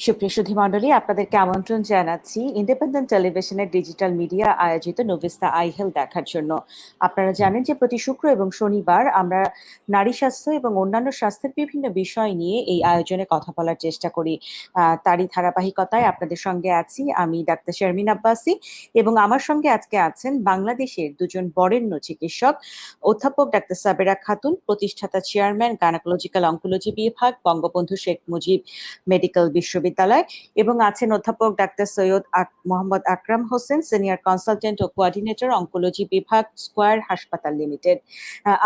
সুপ্রিয় সুধী মণ্ডলী, আপনাদেরকে আমন্ত্রণ জানাচ্ছি ইন্ডিপেন্ডেন্ট টেলিভিশনের ডিজিটাল মিডিয়া আয়োজিত নোভিস্তা আই হেলথ দেখার জন্য। আপনারা জানেন যে প্রতি শুক্র এবং শনিবার আমরা নারী স্বাস্থ্য এবং অন্যান্য স্বাস্থ্যের বিভিন্ন বিষয় নিয়ে এই আয়োজনে কথা বলার চেষ্টা করি। তারই ধারাবাহিকতায় আপনাদের সঙ্গে আছি আমি ডাক্তার শারমিন আব্বাসী, এবং আমার সঙ্গে আজকে আছেন বাংলাদেশের দুজন বরেণ্য চিকিৎসক, অধ্যাপক ডাক্তার সাবেরা খাতুন, প্রতিষ্ঠাতা চেয়ারম্যান গাইনোকোলজিক্যাল অঙ্কোলজি বিভাগ, বঙ্গবন্ধু শেখ মুজিব মেডিকেল বিশ্ববিদ্যালয়, এবং আছেন অধ্যাপক ডাক্তার সৈয়দ মোহাম্মদ আকরাম হোসেন, সিনিয়র কনসালটেন্ট ও কোঅর্ডিনেটর অঙ্কোলজি বিভাগ, স্কয়ার হাসপাতাল লিমিটেড।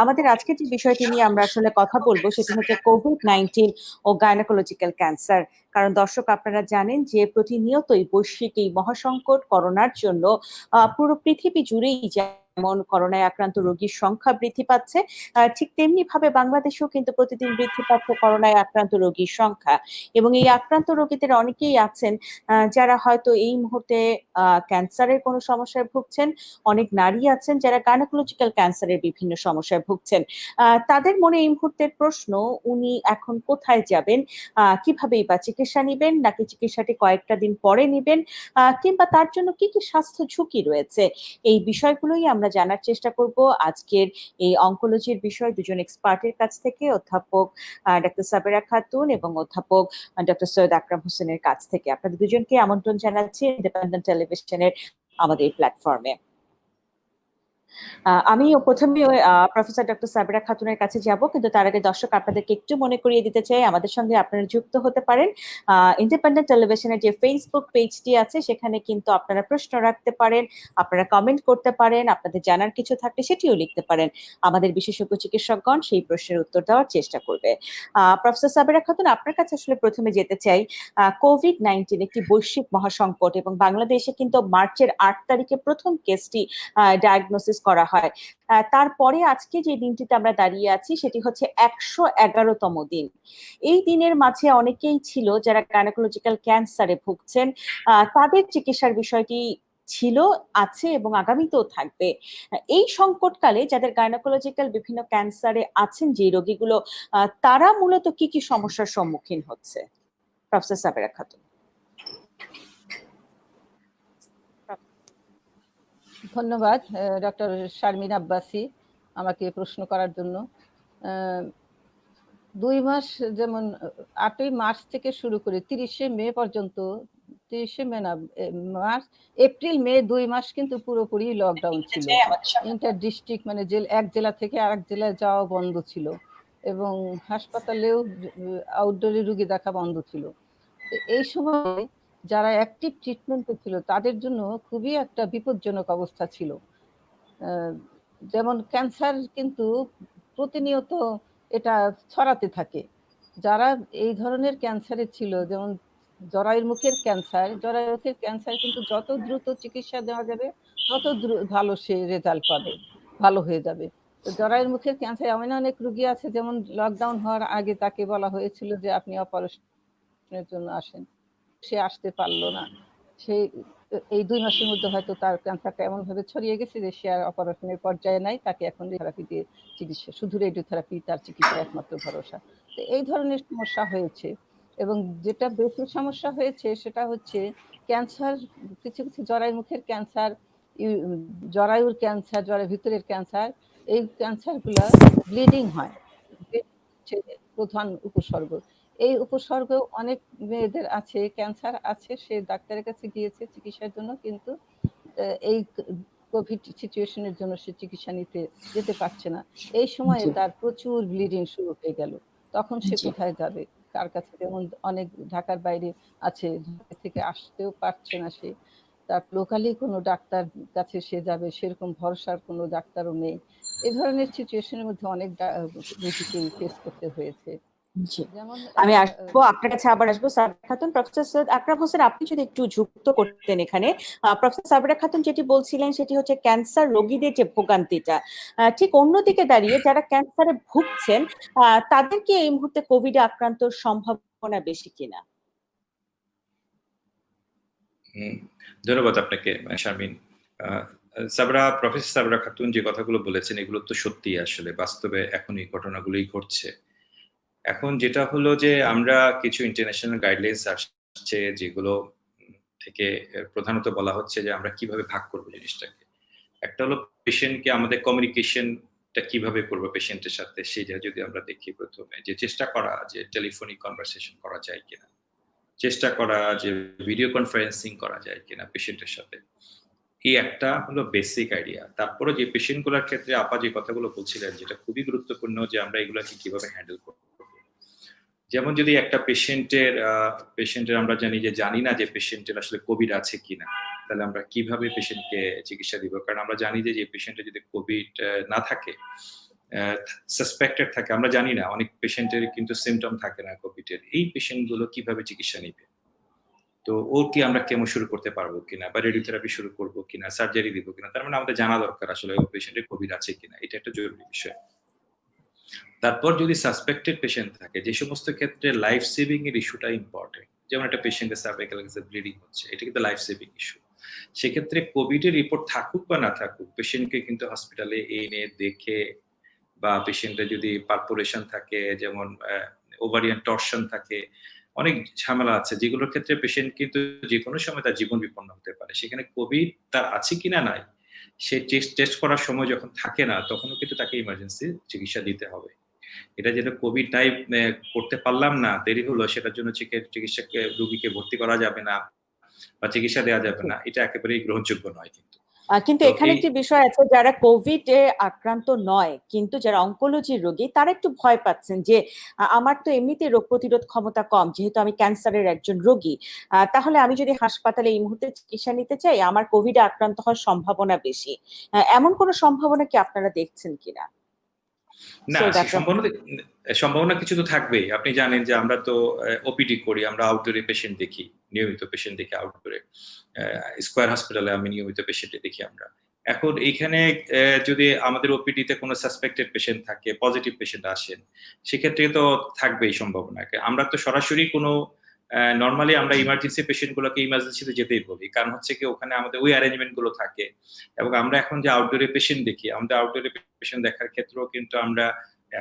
আমাদের আজকের যে বিষয়টি নিয়ে আমরা আসলে কথা বলবো সেটি হচ্ছে কোভিড-19 ও গাইনোকোলজিক্যাল ক্যান্সার। কারণ দর্শক, আপনারা জানেন যে প্রতিনিয়তই বৈশ্বিক এই মহাসংকট করোনার জন্য পুরো পৃথিবী জুড়েই যেমন করোনায় আক্রান্ত রোগীর সংখ্যা বৃদ্ধি পাচ্ছে, ঠিক তেমনি ভাবে বাংলাদেশেও কিন্তু প্রতিদিন বৃদ্ধি পাচ্ছে করোনায় আক্রান্ত রোগীর সংখ্যা। এবং এই আক্রান্ত রোগীদের অনেকেই আছেন যারা হয়তো এই মুহূর্তে ক্যান্সারের কোনো সমস্যায় ভুগছেন, অনেক নারী আছেন যারা গাইনোকোলজিক্যাল ক্যান্সারের বিভিন্ন সমস্যায় ভুগছেন। তাদের মনে এই মুহূর্তের প্রশ্ন, উনি এখন কোথায় যাবেন, কিভাবেই বা চিকিৎসা নিবেন, নাকি চিকিৎসাটি কয়েকটা দিন পরে নিবেন, কিংবা তার জন্য কি কি স্বাস্থ্য ঝুঁকি রয়েছে। এই বিষয়গুলোই আমরা জানার চেষ্টা করব আজকের এই অঙ্কোলজির বিষয় দুজন এক্সপার্টের কাছ থেকে, অধ্যাপক ডাক্তার সাবেরা খাতুন এবং অধ্যাপক ডক্টর সৈয়দ আকরাম হোসেনের কাছ থেকে। আপনাদের দুজনকে আমন্ত্রণ জানাচ্ছি ইন্ডিপেন্ডেন্ট টেলিভিশনের আমাদের প্ল্যাটফর্মে। আমি প্রথমে প্রফেসর ডক্টর সাবেরা খাতুনের কাছে যাব, কিন্তু তার আগে দর্শক আপনাদেরকে একটু মনে করিয়ে দিতে চাই আমাদের সঙ্গে আপনারা যুক্ত হতে পারেন ইন্ডিপেন্ডেন্ট টেলিভিশনের যে ফেসবুক পেজটি আছে, সেখানে কিন্তু আপনারা প্রশ্ন রাখতে পারেন, আপনারা কমেন্ট করতে পারেন, আপনাদের জানার কিছু থাকলে সেটিও লিখতে পারেন। আমাদের বিশেষজ্ঞ চিকিৎসকগণ সেই প্রশ্নের উত্তর দেওয়ার চেষ্টা করবে। প্রফেসর সাবেরা খাতুন, আপনার কাছে আসলে প্রথমে যেতে চাই। কোভিড-19 একটি বৈশ্বিক মহাসংকট, এবং বাংলাদেশে কিন্তু মার্চের 8 তারিখে প্রথম কেসটি ডায়াগনোসিস করা হয়। তারপরে আজকে যে দিনটিতে আমরা দাঁড়িয়ে আছি সেটি হচ্ছে 111তম দিন। এই দিনের মাঝে অনেকেই ছিল যারা গাইনোকোলজিক্যাল ক্যান্সারে ভুগছেন, তাদের চিকিৎসার বিষয়টি ছিল, আছে এবং আগামীতেও থাকবে। এই সংকটকালে যাদের গাইনোকোলজিক্যাল বিভিন্ন ক্যান্সারে আছেন যে রোগীগুলো, তারা মূলত কি কি সমস্যার সম্মুখীন হচ্ছে? প্রফেসর সাবেরা খাতুন। ধন্যবাদ ডক্টর শারমিন আব্বাসী আমাকে প্রশ্ন করার জন্য। 2 মাস, যেমন 8ই মার্চ থেকে শুরু করে 30শে মে পর্যন্ত, 30শে মে না, মার্চ এপ্রিল মে 2 মাস কিন্তু পুরোপুরি লকডাউন ছিল। ইন্টার ডিস্ট্রিক্ট মানে এক জেলা থেকে আরেক জেলায় যাওয়া বন্ধ ছিল, এবং হাসপাতালেও আউটডোরে রোগী দেখা বন্ধ ছিল। এই সময় যারা অ্যাক্টিভ ট্রিটমেন্টে ছিল তাদের জন্য খুবই একটা বিপজ্জনক অবস্থা ছিল। যেমন ক্যান্সার কিন্তু প্রতিনিয়ত এটা ছড়াতে থাকে। যারা এই ধরনের ক্যান্সারে ছিল, যেমন জরায়ুর মুখের ক্যান্সার, জরায়ুর মুখের ক্যান্সার কিন্তু যত দ্রুত চিকিৎসা দেওয়া যাবে তত ভালো সে রেজাল্ট পাবে, ভালো হয়ে যাবে। তো জরায়ুর মুখের ক্যান্সার এমন অনেক রোগী আছে, যেমন লকডাউন হওয়ার আগে তাকে বলা হয়েছিল যে আপনি অপারেশনের জন্য আসেন, সে আসতে পারলো না। সে এই 2 মাসের মধ্যে হয়তো তার ক্যান্সারটা এমন ভাবে ছড়িয়ে গেছে যে সে আর অপারেশনের পর্যায়ে নাই, তাকে এখন রেডিওথেরাপি দিয়ে চিকিৎসা, শুধু রেডিওথেরাপি তার চিকিৎসা একমাত্র ভরসা। তো এই ধরনের সমস্যা হয়েছে। এবং যেটা বেশি সমস্যা হয়েছে সেটা হচ্ছে ক্যান্সার, কিছু কিছু জরায়ুর মুখের ক্যান্সার, জরায়ুর ক্যান্সার, জরায়ুর ভিতরের ক্যান্সার, এই ক্যান্সারগুলো ব্লিডিং হয়, প্রধান উপসর্গ। এই উপসর্গ অনেক মেয়েদের আছে, ক্যান্সার আছে, সে ডাক্তারের কাছে গিয়েছে চিকিৎসার জন্য, কিন্তু এই কোভিড সিচুয়েশনের জন্য সে চিকিৎসা নিতে যেতে পারছে না। এই সময়ে তার প্রচুর ব্লিডিং শুরু হয়ে গেল, তখন সে কোথায় যাবে, কার কাছে? যেমন অনেক ঢাকার বাইরে আছে, ঢাকা থেকে আসতেও পারছে না সে, তার লোকালি কোনো ডাক্তার কাছে সে যাবে সেরকম ভরসার কোনো ডাক্তারও নেই। এই ধরনের সিচুয়েশনের মধ্যে অনেক রোগীকে ফেস করতে হয়েছে। আমি আসবো আপনার কাছে, আবার আসবো সাবেরা খাতুন। প্রফেসর সৈয়দ আকরাম হোসেন, আপনি যদি একটু যুক্ত করতেন এখানে। প্রফেসর সাবেরা খাতুন যেটি বলছিলেন সেটি হচ্ছে ক্যান্সার রোগীদের যে ভোগান্তিটা, ঠিক অন্যদিকে দাঁড়িয়ে যারা ক্যান্সারে ভুগছেন তাদের কি এই মুহূর্তে কোভিডে আক্রান্তর সম্ভাবনা বেশি কিনা? ধন্যবাদ আপনাকে শারমিন। প্রফেসর সাবেরা খাতুন যে কথাগুলো বলেছেন এগুলো তো সত্যি, আসলে বাস্তবে এখন এই ঘটনাগুলোই ঘটছে। এখন যেটা হলো যে আমরা কিছু ইন্টারন্যাশনাল গাইডলাইন্স আসছে যেগুলো থেকে প্রধানত বলা হচ্ছে যে আমরা কিভাবে ভাগ করব জিনিসটাকে। একটা হলো পেশেন্টকে আমাদের কমিউনিকেশনটা কিভাবে করব পেশেন্টের সাথে সেটা যদি আমরা দেখি ১ম এ যে চেষ্টা করা যে টেলিফোনিক কনভারসেশন করা যায় কিনা। চেষ্টা করা যে ভিডিও কনফারেন্সিং করা যায় কিনা পেশেন্টের সাথে। এই একটা হলো বেসিক আইডিয়া। তারপরে যে পেশেন্ট গুলার ক্ষেত্রে আপা যে কথাগুলো বলছিলেন যেটা খুবই গুরুত্বপূর্ণ যে আমরা এগুলাকে কিভাবে হ্যান্ডেল করব। যেমন যদি একটা পেশেন্টের আমরা জানি না যে পেশেন্টের আসলে কোভিড আছে কিনা। তাহলে আমরা কিভাবে পেশেন্টকে চিকিৎসা দিব? কারণ আমরা জানি যে পেশেন্টের যদি কোভিড না থাকে, সাসপেক্টেড থাকে আমরা জানি না। অনেক পেশেন্টের কিন্তু সিম্পটম থাকে না কোভিড এর। এই পেশেন্ট গুলো কিভাবে চিকিৎসা নিবে? তো ওর কি আমরা কেমো শুরু করতে পারবো কিনা বা রেডিওথেরাপি শুরু করব কিনা, সার্জারি দিব কিনা? তার মানে আমাদের জানা দরকার আসলে ওই পেশেন্টের কোভিড আছে কিনা। এটা একটা জরুরি বিষয়। তারপর যদি সাসপেক্টেড পেশেন্ট থাকে যে সমস্ত ক্ষেত্রে লাইফ সেভিং এর ইস্যুটা ইম্পর্টেন্ট। যেমন একটা পেশেন্টের সার্ভাইকাল ক্যান্সার ব্লিডিং হচ্ছে। এটা কিন্তু লাইফ সেভিং ইস্যু। সেক্ষেত্রে কোভিড এর রিপোর্ট থাকুক বা না থাকুক পেশেন্টকে কিন্তু হসপিটালে এনে দেখে বা পেশেন্টের যদি পারফোরেশন থাকে যেমন ওভারিয়ান টরশন থাকে অনেক ঝামেলা আছে যেগুলোর ক্ষেত্রে পেশেন্ট কিন্তু যেকোনো সময় তার জীবন বিপন্ন হতে পারে। সেখানে কোভিড তার আছে কিনা নাই সে টেস্ট করার সময় যখন থাকে না তখনও কিন্তু তাকে ইমার্জেন্সি চিকিৎসা দিতে হবে। এটা যেটা কোভিড নাই করতে পারলাম না, দেরি হলো সেটার জন্য চিকিৎসাকে রোগীকে ভর্তি করা যাবে না বা চিকিৎসা দেওয়া যাবে না। এটা একেবারেই গ্রহণযোগ্য নয় কিন্তু। কিন্তু এখানে একটি বিষয় আছে যারা কোভিড এ আক্রান্ত নয় কিন্তু যারা অনকোলজির রোগী তারা একটু ভয় পাচ্ছেন যে আমার তো এমনিতে রোগ প্রতিরোধ ক্ষমতা কম যেহেতু আমি ক্যান্সারের একজন রোগী, তাহলে আমি যদি হাসপাতালে এই মুহূর্তে চিকিৎসা নিতে চাই আমার কোভিড আক্রান্ত হওয়ার সম্ভাবনা বেশি। এমন কোনো সম্ভাবনা কি আপনারা দেখছেন কিনা? না, সম্ভাবনা কিছু তো থাকবেই। আপনি জানেন যে আমরা তো ওপিডি করি, আমরা আউটডোরে পেশেন্ট দেখি, নিয়মিত পেশেন্ট দেখি আউটডোরে। স্কয়ার হসপিটালে আমি নিয়মিত পেশেন্ট দেখি আমরা। এখন এইখানে যদি আমাদের ওপিডিতে কোনো সাসপেক্টেড পেশেন্ট থাকে, পজিটিভ পেশেন্ট আসেন, সেক্ষেত্রে তো থাকবেই সম্ভাবনা। আমরা তো সরাসরি কোনো নরমালি আমরা ইমার্জেন্সি পেশেন্ট গুলোকে ইমার্জেন্সিতে যেতেই বলি। কারণ হচ্ছে কি ওখানে আমাদের ওই অ্যারেঞ্জমেন্ট গুলো থাকে। এবং আমরা এখন যে আউটডোরে পেশেন্ট দেখি, আমাদের আউটডোরে পেশেন্ট দেখার ক্ষেত্রেও কিন্তু আমরা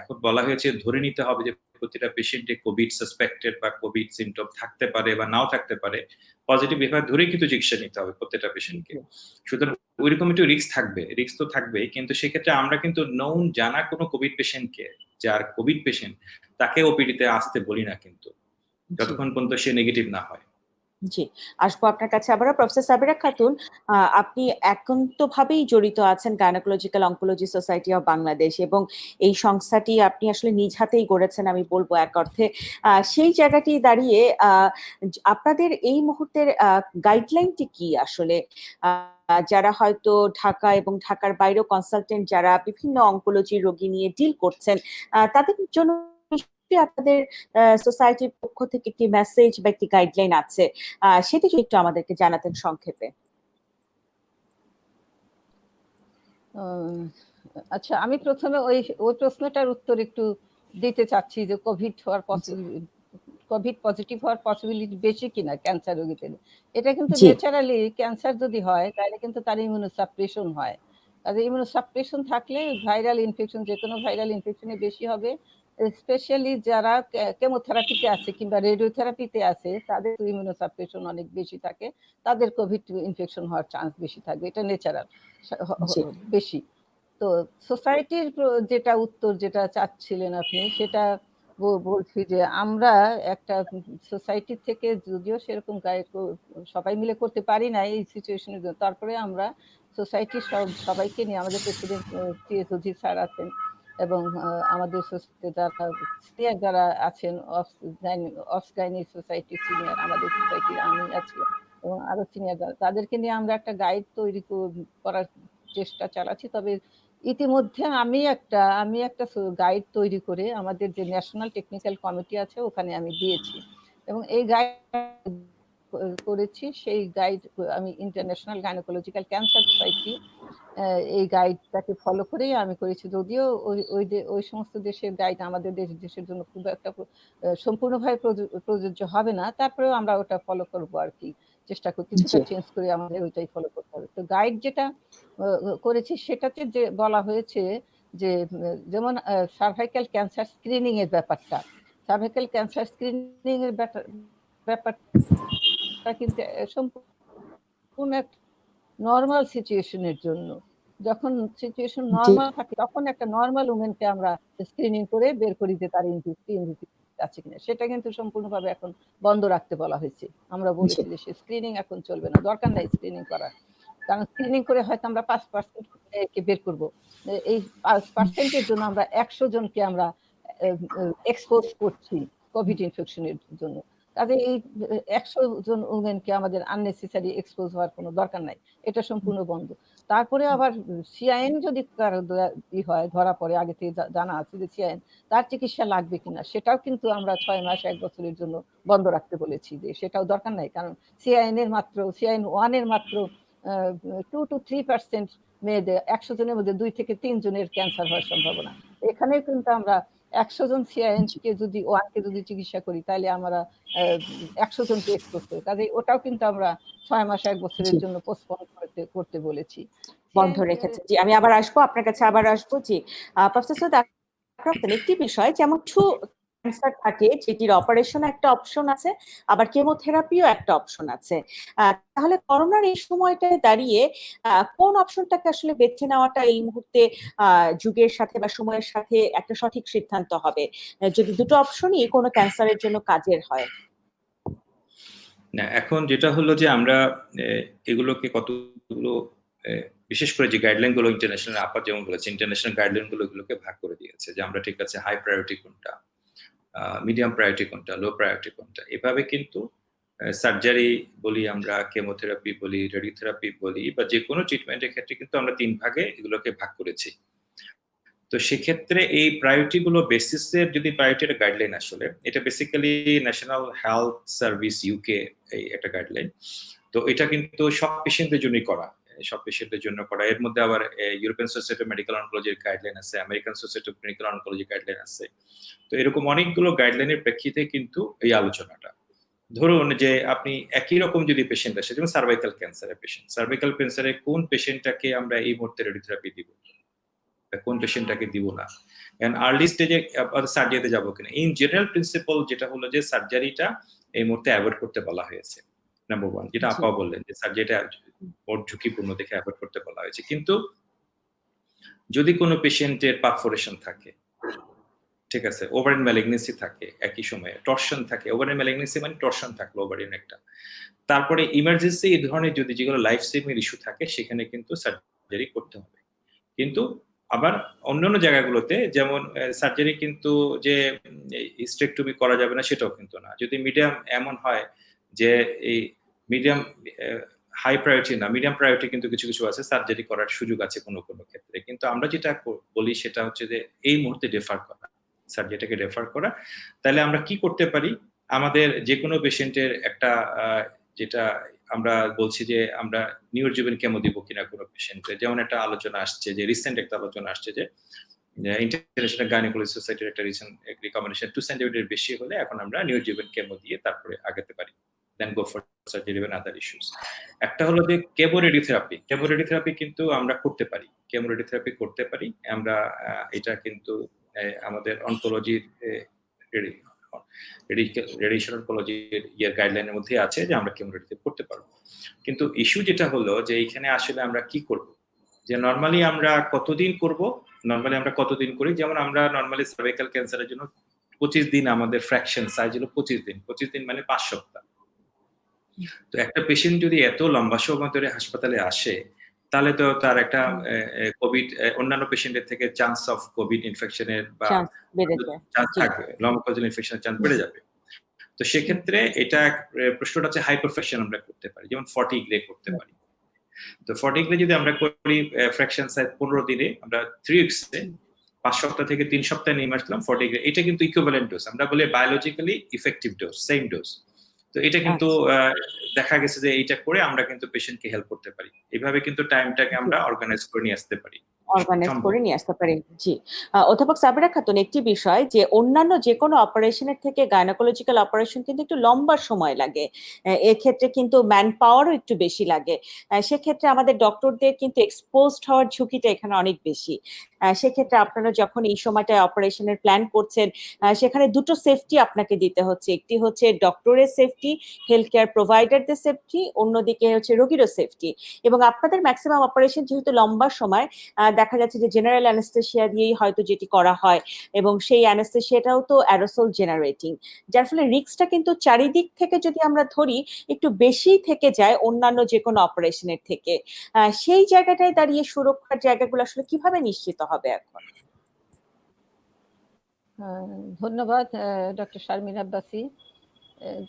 এখন বলা হয়েছে ধরে নিতে হবে যে প্রতিটা পেশেন্টে কোভিড সাসপেক্টেড বা কোভিড সিম্পটম থাকতে পারে বা নাও থাকতে পারে। পজিটিভ বিভাগ ধরেই কিন্তু চিকিৎসা নিতে হবে প্রত্যেকটা পেশেন্টকে। সুতরাং ওইরকম একটু রিস্ক থাকবে, রিস্ক তো থাকবেই। কিন্তু সেক্ষেত্রে আমরা কিন্তু নোন জানা কোনো কোভিড পেশেন্টকে যার কোভিড পেশেন্ট তাকে ওপিডিতে আসতে বলি না কিন্তু যতক্ষণ পর্যন্ত সে নেগেটিভ না হয়। জি, আসবো আপনার কাছে আবারও। প্রফেসর সাবেরা খাতুন, আপনি একান্তভাবেই জড়িত আছেন gynaecological oncology society of Bangladesh এবং এই সংস্থাটি আপনি আসলে নিজ হাতেই গড়েছেন আমি বলবো এক অর্থে। সেই জায়গাটি দাঁড়িয়ে আপনাদের এই মুহূর্তের গাইডলাইনটি কি আসলে? যারা হয়তো ঢাকা এবং ঢাকার বাইরেও কনসালটেন্ট যারা বিভিন্ন অনকোলজি রোগী নিয়ে ডিল করছেন তাদের জন্য আপনাদের সোসাইটির পক্ষ থেকে একটি মেসেজ বা একটি গাইডলাইন আছে, সেটি যদি একটু আমাদেরকে জানাতেন সংক্ষেপে। আচ্ছা, আমি প্রথমে ওই প্রশ্নটার উত্তর একটু দিতে চাচ্ছি যে কোভিড পজিটিভ হওয়ার পসিবিলিটি বেশি কিনা ক্যান্সার রোগীদের। এটা কিন্তু ন্যাচারালি ক্যান্সার যদি হয় তাহলে কিন্তু তার ইমিউনোসাপ্রেশন হয়। আর ইমিউনোসাপ্রেশন থাকলে ভাইরাল ইনফেকশন যে কোনো ভাইরাল ইনফেকশনে বেশি হবে। স্পেশালি যারা কেমোথেরাপিতে আছে কিংবা রেডিওথেরাপিতে আছে তাদের ইমিউনোসাপ্রেশন অনেক বেশি থাকে, তাদের কোভিড ইনফেকশন হওয়ার চান্স বেশি থাকবে। এটা ন্যাচারাল বেশি। তো সোসাইটির যেটা উত্তর যেটা চাচ্ছিলেন আপনি সেটা বলছি যে আমরা একটা সোসাইটি থেকে যদিও সেরকম সবাই মিলে করতে পারি না এই সিচুয়েশনের জন্য, তারপরে আমরা সোসাইটির সবাইকে নিয়ে আমাদের প্রেসিডেন্ট টিএস অজিত স্যার আছেন এবং আমাদের সোসাইটি সিনিয়র যারা আছেন অফগাইনি সোসাইটি সিনিয়র, আমাদের সোসাইটির আমি আছি এবং আরো সিনিয়র তাদেরকে নিয়ে আমরা একটা গাইড তৈরি করার চেষ্টা চালাচ্ছি। তবে ইতিমধ্যে আমি একটা গাইড তৈরি করে আমাদের যে ন্যাশনাল টেকনিক্যাল কমিটি আছে ওখানে আমি দিয়েছি এবং এই গাইড করেছি। সেই গাইড আমি ইন্টারন্যাশনাল গাইনোকোলজিক্যাল ক্যান্সার সোসাইটি এই গাইডটাকে ফলো করেই আমি করেছি। যদিও ওই সমস্ত দেশের গাইড আমাদের দেশের জন্য খুব একটা সম্পূর্ণভাবে প্রযোজ্য হবে না, তারপরেও আমরা ওটা ফলো করবো আর কি, চেষ্টা করি কিছুটা চেঞ্জ করে আমাদের ওইটাই ফলো করতে হবে। তো গাইড যেটা করেছি সেটাতে যে বলা হয়েছে যে যেমন সার্ভাইকাল ক্যান্সার স্ক্রিনিং এর ব্যাপারটা, সার্ভাইকাল ক্যান্সার স্ক্রিনিং এর ব্যাপারটা কিন্তু সম্পূর্ণ একটা নর্মাল সিচুয়েশনের জন্য। যখন সিচুয়েশন জি নর্মাল থাকে তখন একটা নর্মাল উমেনকে আমরা স্ক্রিনিং করে বের করি যে তার ইনভিসিড আছে কিনা। সেটা কিন্তু সম্পূর্ণভাবে এখন বন্ধ রাখতে বলা হয়েছে। আমরা জি বলেছি যে স্ক্রিনিং এখন চলবে না, দরকার নাই স্ক্রিনিং করার। কারণ স্ক্রিনিং করে হয়তো আমরা 5% কে বের করব। এই 5% জন্য আমরা 100 জনকে আমরা এক্সপোজ করছি কোভিড ইনফেকশনের জন্য। কাজে এই 100 জন উমেনকে আমাদের আননেসেসারি এক্সপোজ হওয়ার কোনো দরকার নাই। এটা সম্পূর্ণ বন্ধ। তারপরে আবার সিআইএন যদি কারো হয়, ধরা পড়ে, আগে থেকে জানা আছে যে সিআইএন, তার চিকিৎসা লাগবে কিনা সেটাও কিন্তু আমরা 6 মাস 1 বছরের জন্য বন্ধ রাখতে বলেছি, যে সেটাও দরকার নাই। কারণ সিআইএন 1 এর মাত্র 2 to 3% মেয়েদের, 100 জনের মধ্যে 2 থেকে 3 জনের ক্যান্সার হওয়ার সম্ভাবনা। এখানে কিন্তু আমরা 100 জন সিআইএন কে যদি 1 কে যদি চিকিৎসা করি তাহলে আমরা 100 জনকে এক্সপোজ করি। কাজে ওটাও কিন্তু আমরা 6 মাস 1 বছরের জি জন্য পোস্টপোন করতে বলেছি। বন্ধ রেখেছে। জি, আমি আবার আসবো আপনার কাছে, আবার আসবো। জি, প্রফেসর সৈয়দ আকরাম খান, একটি বিষয়, যেমন কিছু ক্যান্সার থাকে যেটির অপারেশন একটা অপশন আছে, আবার কেমোথেরাপিও একটা অপশন আছে। তাহলে করোনার এই সময়টায় দাঁড়িয়ে কোন অপশনটাকে আসলে বেছে নেওয়াটা এই মুহূর্তে যুগের সাথে বা সময়ের সাথে একটা সঠিক সিদ্ধান্ত হবে, যদি দুটো অপশনই কোনো ক্যান্সারের জন্য কাজের হয়? না, এখন যেটা হলো যে আমরা এগুলোকে কতগুলো বিশেষ করে যে গাইডলাইন গুলো ইন্টারন্যাশনাল, আপা যেমন বলেছে, ইন্টারন্যাশনাল গাইডলাইন গুলো এগুলোকে ভাগ করে দিয়েছে যে আমরা ঠিক আছে হাই প্রায়োরিটি কোনটা, মিডিয়াম প্রায়োরিটি কোনটা, লো প্রায়োরিটি কোনটা। এভাবে কিন্তু সার্জারি বলি আমরা, কেমোথেরাপি বলি, রেডিওথেরাপি বলি, বা যে কোনো ট্রিটমেন্টের ক্ষেত্রে কিন্তু আমরা 3 ভাগে এগুলোকে ভাগ করেছি। তো সেক্ষেত্রে এই প্রায়োরিটি গুলো বেসিসের যদি প্রায়োরিটির গাইডলাইন, আসলে এটা basically national health service UK এই একটা গাইডলাইন। তো এটা কিন্তু সব পেশেন্টদের জন্যই করা, সব পেশেন্টদের জন্য করা। এর মধ্যে আবার ইউরোপিয়ান সোসাইটি অফ মেডিকেল অনকোলজির গাইডলাইন আছে, American society of medical oncology guideline আছে। তো এরকম অনেকগুলো গাইডলাইনের প্রেক্ষিতে কিন্তু এই আলোচনাটা। ধরুন যে আপনি একই রকম যদি পেশেন্ট আসে, যেমন সার্ভাইকাল ক্যান্সারের পেশেন্ট, সার্ভাইকাল ক্যান্সারে কোন পেশেন্টটাকে আমরা এই মুহূর্তে রেডিওথেরাপি দিব, কোন পেশেন্টটাকে দিব না, এন্ড আর্লি স্টেজে সার্জারিতে যাবো কিনা। ইন জেনারেল প্রিন্সিপল যেটা হলো যে সার্জারিটা এই মুহূর্তে অ্যাভয়েড করতে বলা হয়েছে, নাম্বার 1, যেটা আপা বললেন যে সার্জারিটা ওর ঝুঁকিপূর্ণ দেখে অ্যাভয়েড করতে বলা হয়েছে। কিন্তু যদি কোনো পেশেন্টের পারফোরেশন থাকে, ঠিক আছে, ওভারিন ম্যালিগনেন্সি থাকে, একই সময়ে টর্শন থাকে, ওভারিন ম্যালিগনেন্সি মানে টর্শন থাকলো ওভারিন একটা, তারপরে ইমার্জেন্সি এই ধরনের যদি যেগুলো লাইফ সেভিং ইস্যু থাকে সেখানে কিন্তু সার্জারি করতে হবে। কিন্তু আবার অন্যান্য জায়গাগুলোতে যেমন সার্জারি কিন্তু যে হিস্টেরেক্টমি করা যাবে না সেটাও কিন্তু না। যদি মিডিয়াম এমন হয় যে এই মিডিয়াম হাই প্রায়োরিটি না, মিডিয়াম প্রায়োরিটি কিন্তু কিছু কিছু আছে, সার্জারি করার সুযোগ আছে কোনো কোনো ক্ষেত্রে। কিন্তু আমরা যেটা বলি সেটা হচ্ছে যে এই মুহূর্তে রেফার করা, সার্জারিটাকে রেফার করা। তাহলে আমরা কি করতে পারি, আমাদের যে কোনো পেশেন্টের একটা যেটা আমরা বলছি যে আমরা নিউরোজুভেন কেমো দিব কিনা কোনো পেশেন্টে, যেমন একটা আলোচনা আসছে, যে রিসেন্ট একটা আলোচনা আসছে যে ইন্টারন্যাশনাল গাইনোকোলজি সোসাইটির একটা রিসেন্ট রিকমেন্ডেশন 2 সেন্টিমিটার বেশি হলে এখন আমরা নিউরোজুভেন কেমো দিয়ে তারপরে আগাতে পারি, দেন গো ফর সার্জারি এবং আদার ইস্যুস। একটা হলো যে কেমো রেডিওথেরাপি। কেমো রেডিওথেরাপি কিন্তু আমরা করতে পারি, কেমো রেডিওথেরাপি করতে পারি আমরা। এটা কিন্তু আমাদের অনকোলজির রেডিয়েশন অনকোলজির গাইডলাইনের মধ্যে আছে যে আমরা কেমো রেডিওথেরাপি করতে পারবো। কিন্তু ইস্যু যেটা হলো যে এইখানে আসলে আমরা কি করব, যে নরমালি আমরা কতদিন করব, নরমালি আমরা কতদিন করি, যেমন আমরা নরমালি সার্ভাইকাল ক্যান্সারের জন্য 25 দিন আমাদের ফ্র্যাকশন সাইজ হলো 25 দিন, 25 দিন মানে 5 সপ্তাহ। তো একটা পেশেন্ট যদি এত লম্বা সময় ধরে হাসপাতালে আসে তাহলে তো তার একটা কোভিড অন্যান্য পেশেন্টের থেকে চান্স অফ কোভিড ইনফেকশনের বা চান্স থাকবে, লং কোভিড ইনফেকশনের চান্স বেড়ে যাবে। তো সেক্ষেত্রে এটা প্রশ্নটা হচ্ছে হাইপারফেকশন আমরা করতে পারি, যেমন 40 গ্রে করতে পারি। তো 40 গ্রে যদি আমরা করি ফ্র্যাকশন সাইজ 15 দিনে, আমরা 3 উইকসে 5 সপ্তাহ থেকে 3 সপ্তাহে নিয়ে আসলাম 40 গ্রে। এটা কিন্তু ইকুইভ্যালেন্ট ডোজ, আমরা বলি biologically effective dose, same dose. তো এটা কিন্তু দেখা গেছে যে এইটা করে আমরা কিন্তু পেশেন্টকে হেল্প করতে পারি। এইভাবে কিন্তু টাইমটাকে আমরা অর্গানাইজ করে নিয়ে আসতে পারি। জি, অধ্যাপক সাবিরা খাতুন, একটি বিষয় যে অন্যান্য যে কোনো অপারেশনের থেকে গাইনোকোলজিক্যাল অপারেশন কিন্তু একটু লম্বা সময় লাগে, এক্ষেত্রে কিন্তু ম্যান পাওয়ারও একটু বেশি লাগে, সেক্ষেত্রে আমাদের ডক্টরদের কিন্তু এক্সপোজড হওয়ার ঝুঁকিটা এখানে অনেক বেশি। সেক্ষেত্রে আপনারা যখন এই সময়টায় অপারেশনের প্ল্যান করছেন, সেখানে দুটো সেফটি আপনাকে দিতে হচ্ছে। একটি হচ্ছে ডক্টরের সেফটি, হেলথ কেয়ার প্রোভাইডারদের সেফটি, অন্যদিকে হচ্ছে রোগীরও সেফটি। এবং আপনাদের ম্যাক্সিমাম অপারেশন যেহেতু লম্বা সময়, দেখা যাচ্ছে যে জেনারেল অ্যানেস্থেশিয়া দিয়েই হয়তো যেটি করা হয়, এবং সেই অ্যানেস্থেশিয়াটাও তো অ্যারোসল জেনারেটিং, যার ফলে রিস্কটা কিন্তু চারিদিক থেকে যদি আমরা ধরি একটু বেশি থেকে যায় অন্যান্য যে কোনো অপারেশনের থেকে। সেই জায়গাটায় দাঁড়িয়ে সুরক্ষার জায়গাগুলো আসলে কিভাবে নিশ্চিত হবে এখন? ধন্যবাদ ডক্টর শারমিন আব্বাসী।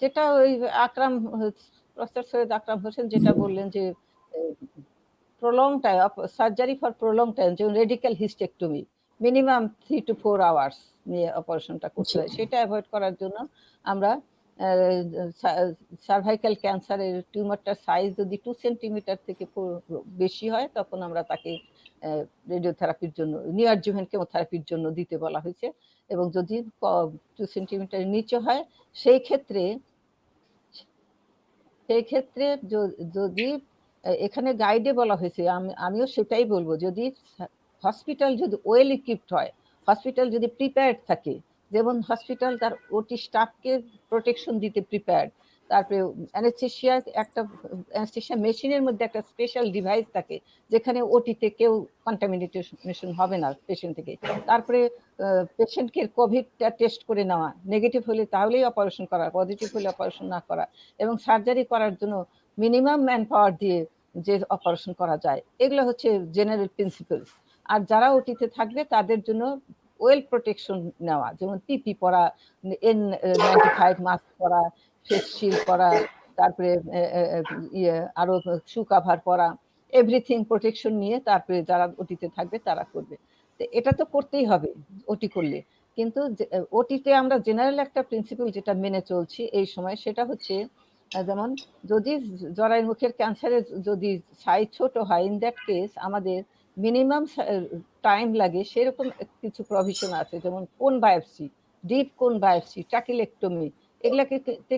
যেটা ওই আকরাম প্রফেসর সৈয়দ আকরাম হোসেন যেটা বললেন যে prolong time surgery for prolong time, যেমন radical hysterectomy minimum 3 to 4 hours নিয়ে অপারেশনটা করতে হয়, সেটা অ্যাভয়েড করার জন্য আমরা সার্ভাইকাল ক্যান্সারের টিউমারটার সাইজ যদি 2 সেন্টিমিটার থেকে বেশি হয় তখন আমরা তাকে রেডিওথেরাপির জন্য, নিওঅ্যাডজুভেন্ট কেমোথেরাপির জন্য দিতে বলা হয়েছে। এবং যদি 2 সেন্টিমিটারের নিচে হয় সেই ক্ষেত্রে যদি এখানে গাইডে বলা হয়েছে, আমিও সেটাই বলবো, যদি হসপিটাল যদি ওয়েল ইকুইপড হয়, হসপিটাল যদি প্রিপেয়ার্ড থাকে, যেমন হসপিটাল তার ওটি স্টাফকে প্রোটেকশন দিতে প্রিপেয়ার্ড, তারপরে অ্যানেস্থেশিয়া মেশিনের মধ্যে একটা স্পেশাল ডিভাইস থাকে যেখানে ওটিতে কেউ কন্টামিনেশন হবে না পেশেন্ট থেকে, তারপরে পেশেন্টকে কোভিডটা টেস্ট করে নেওয়া, নেগেটিভ হলে তাহলেই অপারেশন করা, পজিটিভ হলে অপারেশন না করা, এবং সার্জারি করার জন্য মিনিমাম ম্যান পাওয়ার দিয়ে যে অপারেশন করা যায়, এগুলো হচ্ছে জেনারেল প্রিন্সিপালস। আর যারা ওটিতে থাকবে তাদের জন্য ওয়েল প্রোটেকশন নেওয়া, যেমন পিপি পরা, N95 মাস্ক পরা, ফেস শিল্ড পরা, তারপরে আরো শু কাভার পরা, এভরিথিং প্রোটেকশন নিয়ে তারপরে যারা ওটিতে থাকবে তারা করবে। এটা তো করতেই হবে ওটি করলে, কিন্তু ওটিতে আমরা জেনারেল একটা প্রিন্সিপাল যেটা মেনে চলছি এই সময়, সেটা হচ্ছে যেমন যদি জরায়ুর মুখের ক্যান্সারের যদি সাইজ ছোট হয়, ইন দ্যাট কেস আমাদের মিনিমাম টাইম লাগে সেরকম কিছু প্রভিশন আছে, যেমন কোন বায়োপসি, ডিপ কোন বায়োপসি, ট্রাকিলেক্টমি, এগুলাকে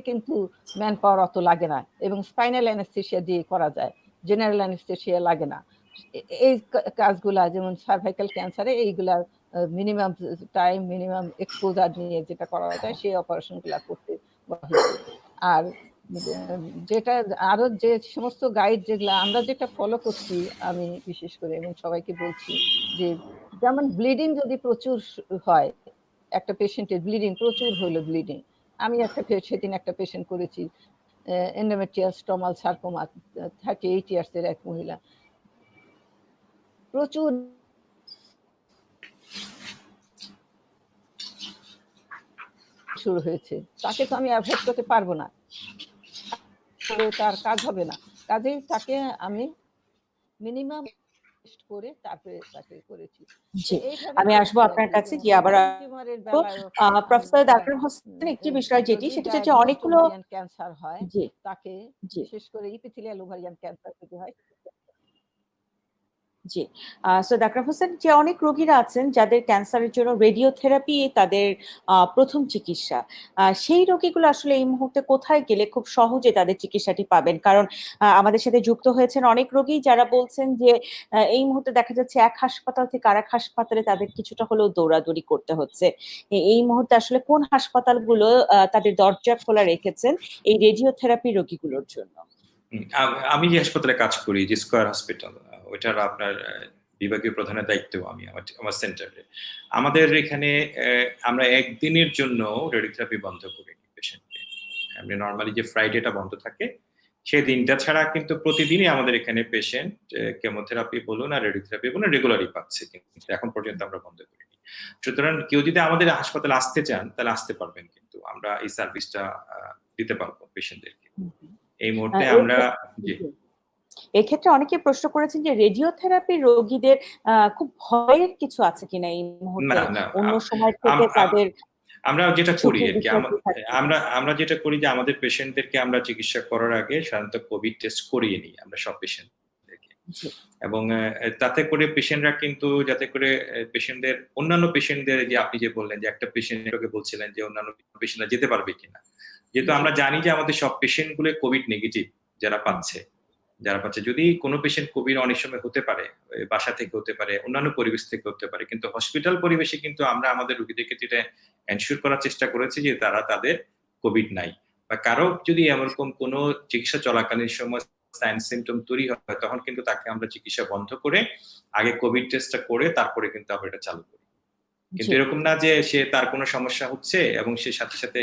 কিন্তু ম্যান পাওয়ার অত লাগে না, এবং স্পাইনাল অ্যানেস্থেশিয়া দিয়ে করা যায়, জেনারেল অ্যানেস্থেশিয়া লাগে না। এই কাজগুলা যেমন সার্ভাইকাল ক্যান্সারে এইগুলা মিনিমাম টাইম, মিনিমাম এক্সপোজার নিয়ে যেটা করা যায় সেই অপারেশনগুলা করতে বলা হয়েছে। আর যেটা আরো যে সমস্ত গাইড যেগুলো আমরা যেটা ফলো করছি, আমি বিশেষ করে এবং সবাইকে বলছি যে, যেমন ব্লিডিং যদি প্রচুর হয়, একটা পেশেন্টের ব্লিডিং প্রচুর হলো, ব্লিডিং, আমি সেদিন একটা পেশেন্ট করেছি, এন্ডোমেট্রিয়াল স্টমাল সার্কোমা, 38 ইয়ার্সের এক মহিলা, প্রচুর শুরু হয়েছে, তাকে তো আমি অ্যাভয়েড করতে পারবো না, তার কাজ হবে না, কাজেই তাকে আমি মিনিমাম টেস্ট করে তারপরে তাকে করেছি। জি, আমি আসবো আপনার কাছে, যে আবার প্রফেসর আকরাম হোসেন একটি বিষয় যেটি সেটা হচ্ছে অনেকগুলো ক্যান্সার হয়, জি তাকে জি বিশেষ করে ইপিথেলিয়াল ওভারিয়ান ক্যান্সার যদি হয়। জি, সৈয়দ আকরাম হোসেন, যে অনেক রোগীরা আছেন যাদের ক্যান্সারের জন্য রেডিওথেরাপি তাদের প্রথম চিকিৎসা, সেই রোগীগুলো আসলে এই মুহূর্তে কোথায় গেলে খুব সহজে তাদের চিকিৎসাটি পাবেন? কারণ আমাদের সাথে যুক্ত হয়েছেন অনেক রোগী যারা বলছেন যে এই মুহূর্তে দেখা যাচ্ছে এক হাসপাতাল থেকে আরেক হাসপাতালে তাদের কিছুটা হলেও দৌড়াদৌড়ি করতে হচ্ছে। এই মুহূর্তে আসলে কোন হাসপাতালগুলো তাদের দরজা খোলা রেখেছেন এই রেডিওথেরাপি রোগীগুলোর জন্য? আমি যে হাসপাতালে কাজ করি, যে স্কয়ার হসপিটাল, ওইটার আপনার বিভাগীয় প্রধানের দায়িত্ব আমি, আমার সেন্টারে। আমাদের এখানে আমরা একদিনের জন্য রেডিওথেরাপি বন্ধ করি পেশেন্টকে। আমরা নর্মালি যে ফ্রাইডেটা বন্ধ থাকে সেই দিনটা ছাড়া কিন্তু প্রতিদিনই আমাদের এখানে পেশেন্ট কেমোথেরাপি বলুন আর রেডিওথেরাপি বলুন রেগুলারই পাচ্ছে, কিন্তু এখন পর্যন্ত আমরা বন্ধ করিনি। সুতরাং কেউ যদি আমাদের হাসপাতালে আসতে চান তাহলে আসতে পারবেন, কিন্তু আমরা এই সার্ভিসটা দিতে পারবো পেশেন্টদেরকে। এই মুহূর্তে আমরা এক্ষেত্রে অনেকে প্রশ্ন করেছেন যে রেডিওথেরাপি রোগীদের খুব ভয়ের কিছু আছে কিনা এই মুহূর্তে, অন্য সময় থেকে তাদের? আমরা যেটা করি আর কি, আমরা যেটা করি যে আমাদের পেশেন্টদেরকে আমরা চিকিৎসা করার আগে সাধারণত কোভিড টেস্ট করিয়ে নিই আমরা সব পেশেন্টদেরকে, এবং তাতে করে পেশেন্টরা কিন্তু, যাতে করে পেশেন্টদের, অন্যান্য পেশেন্টদের, যে আপনি যে বললেন যে একটা পেশেন্টকে বলছিলেন যে অন্যান্য পেশেন্টরা যেতে পারবে কিনা, যেহেতু আমরা জানি যে আমাদের সব পেশেন্টগুলো কোভিড নেগেটিভ যারা পাচ্ছে, যারা পাচ্ছে। যদি কোনো পেশেন্ট কোভিড অনেক সময় হতে পারে, বাসা থেকে হতে পারে, অন্যান্য পরিবেশ থেকে হতে পারে, কিন্তু হসপিটাল পরিবেশে কিন্তু আমরা আমাদের রোগীদেরকে যেটা এনশিওর করার চেষ্টা করেছি যে তাদের কোভিড নাই, বা কারো যদি এরকম কোনো চিকিৎসা চলাকালীন সময় সাইন সিমটম তৈরি হয়, তখন কিন্তু তাকে আমরা চিকিৎসা বন্ধ করে আগে কোভিড টেস্টটা করে তারপরে কিন্তু আমরা এটা চালু করি। কিন্তু এরকম না যে সে তার কোনো সমস্যা হচ্ছে এবং সে সাথে সাথে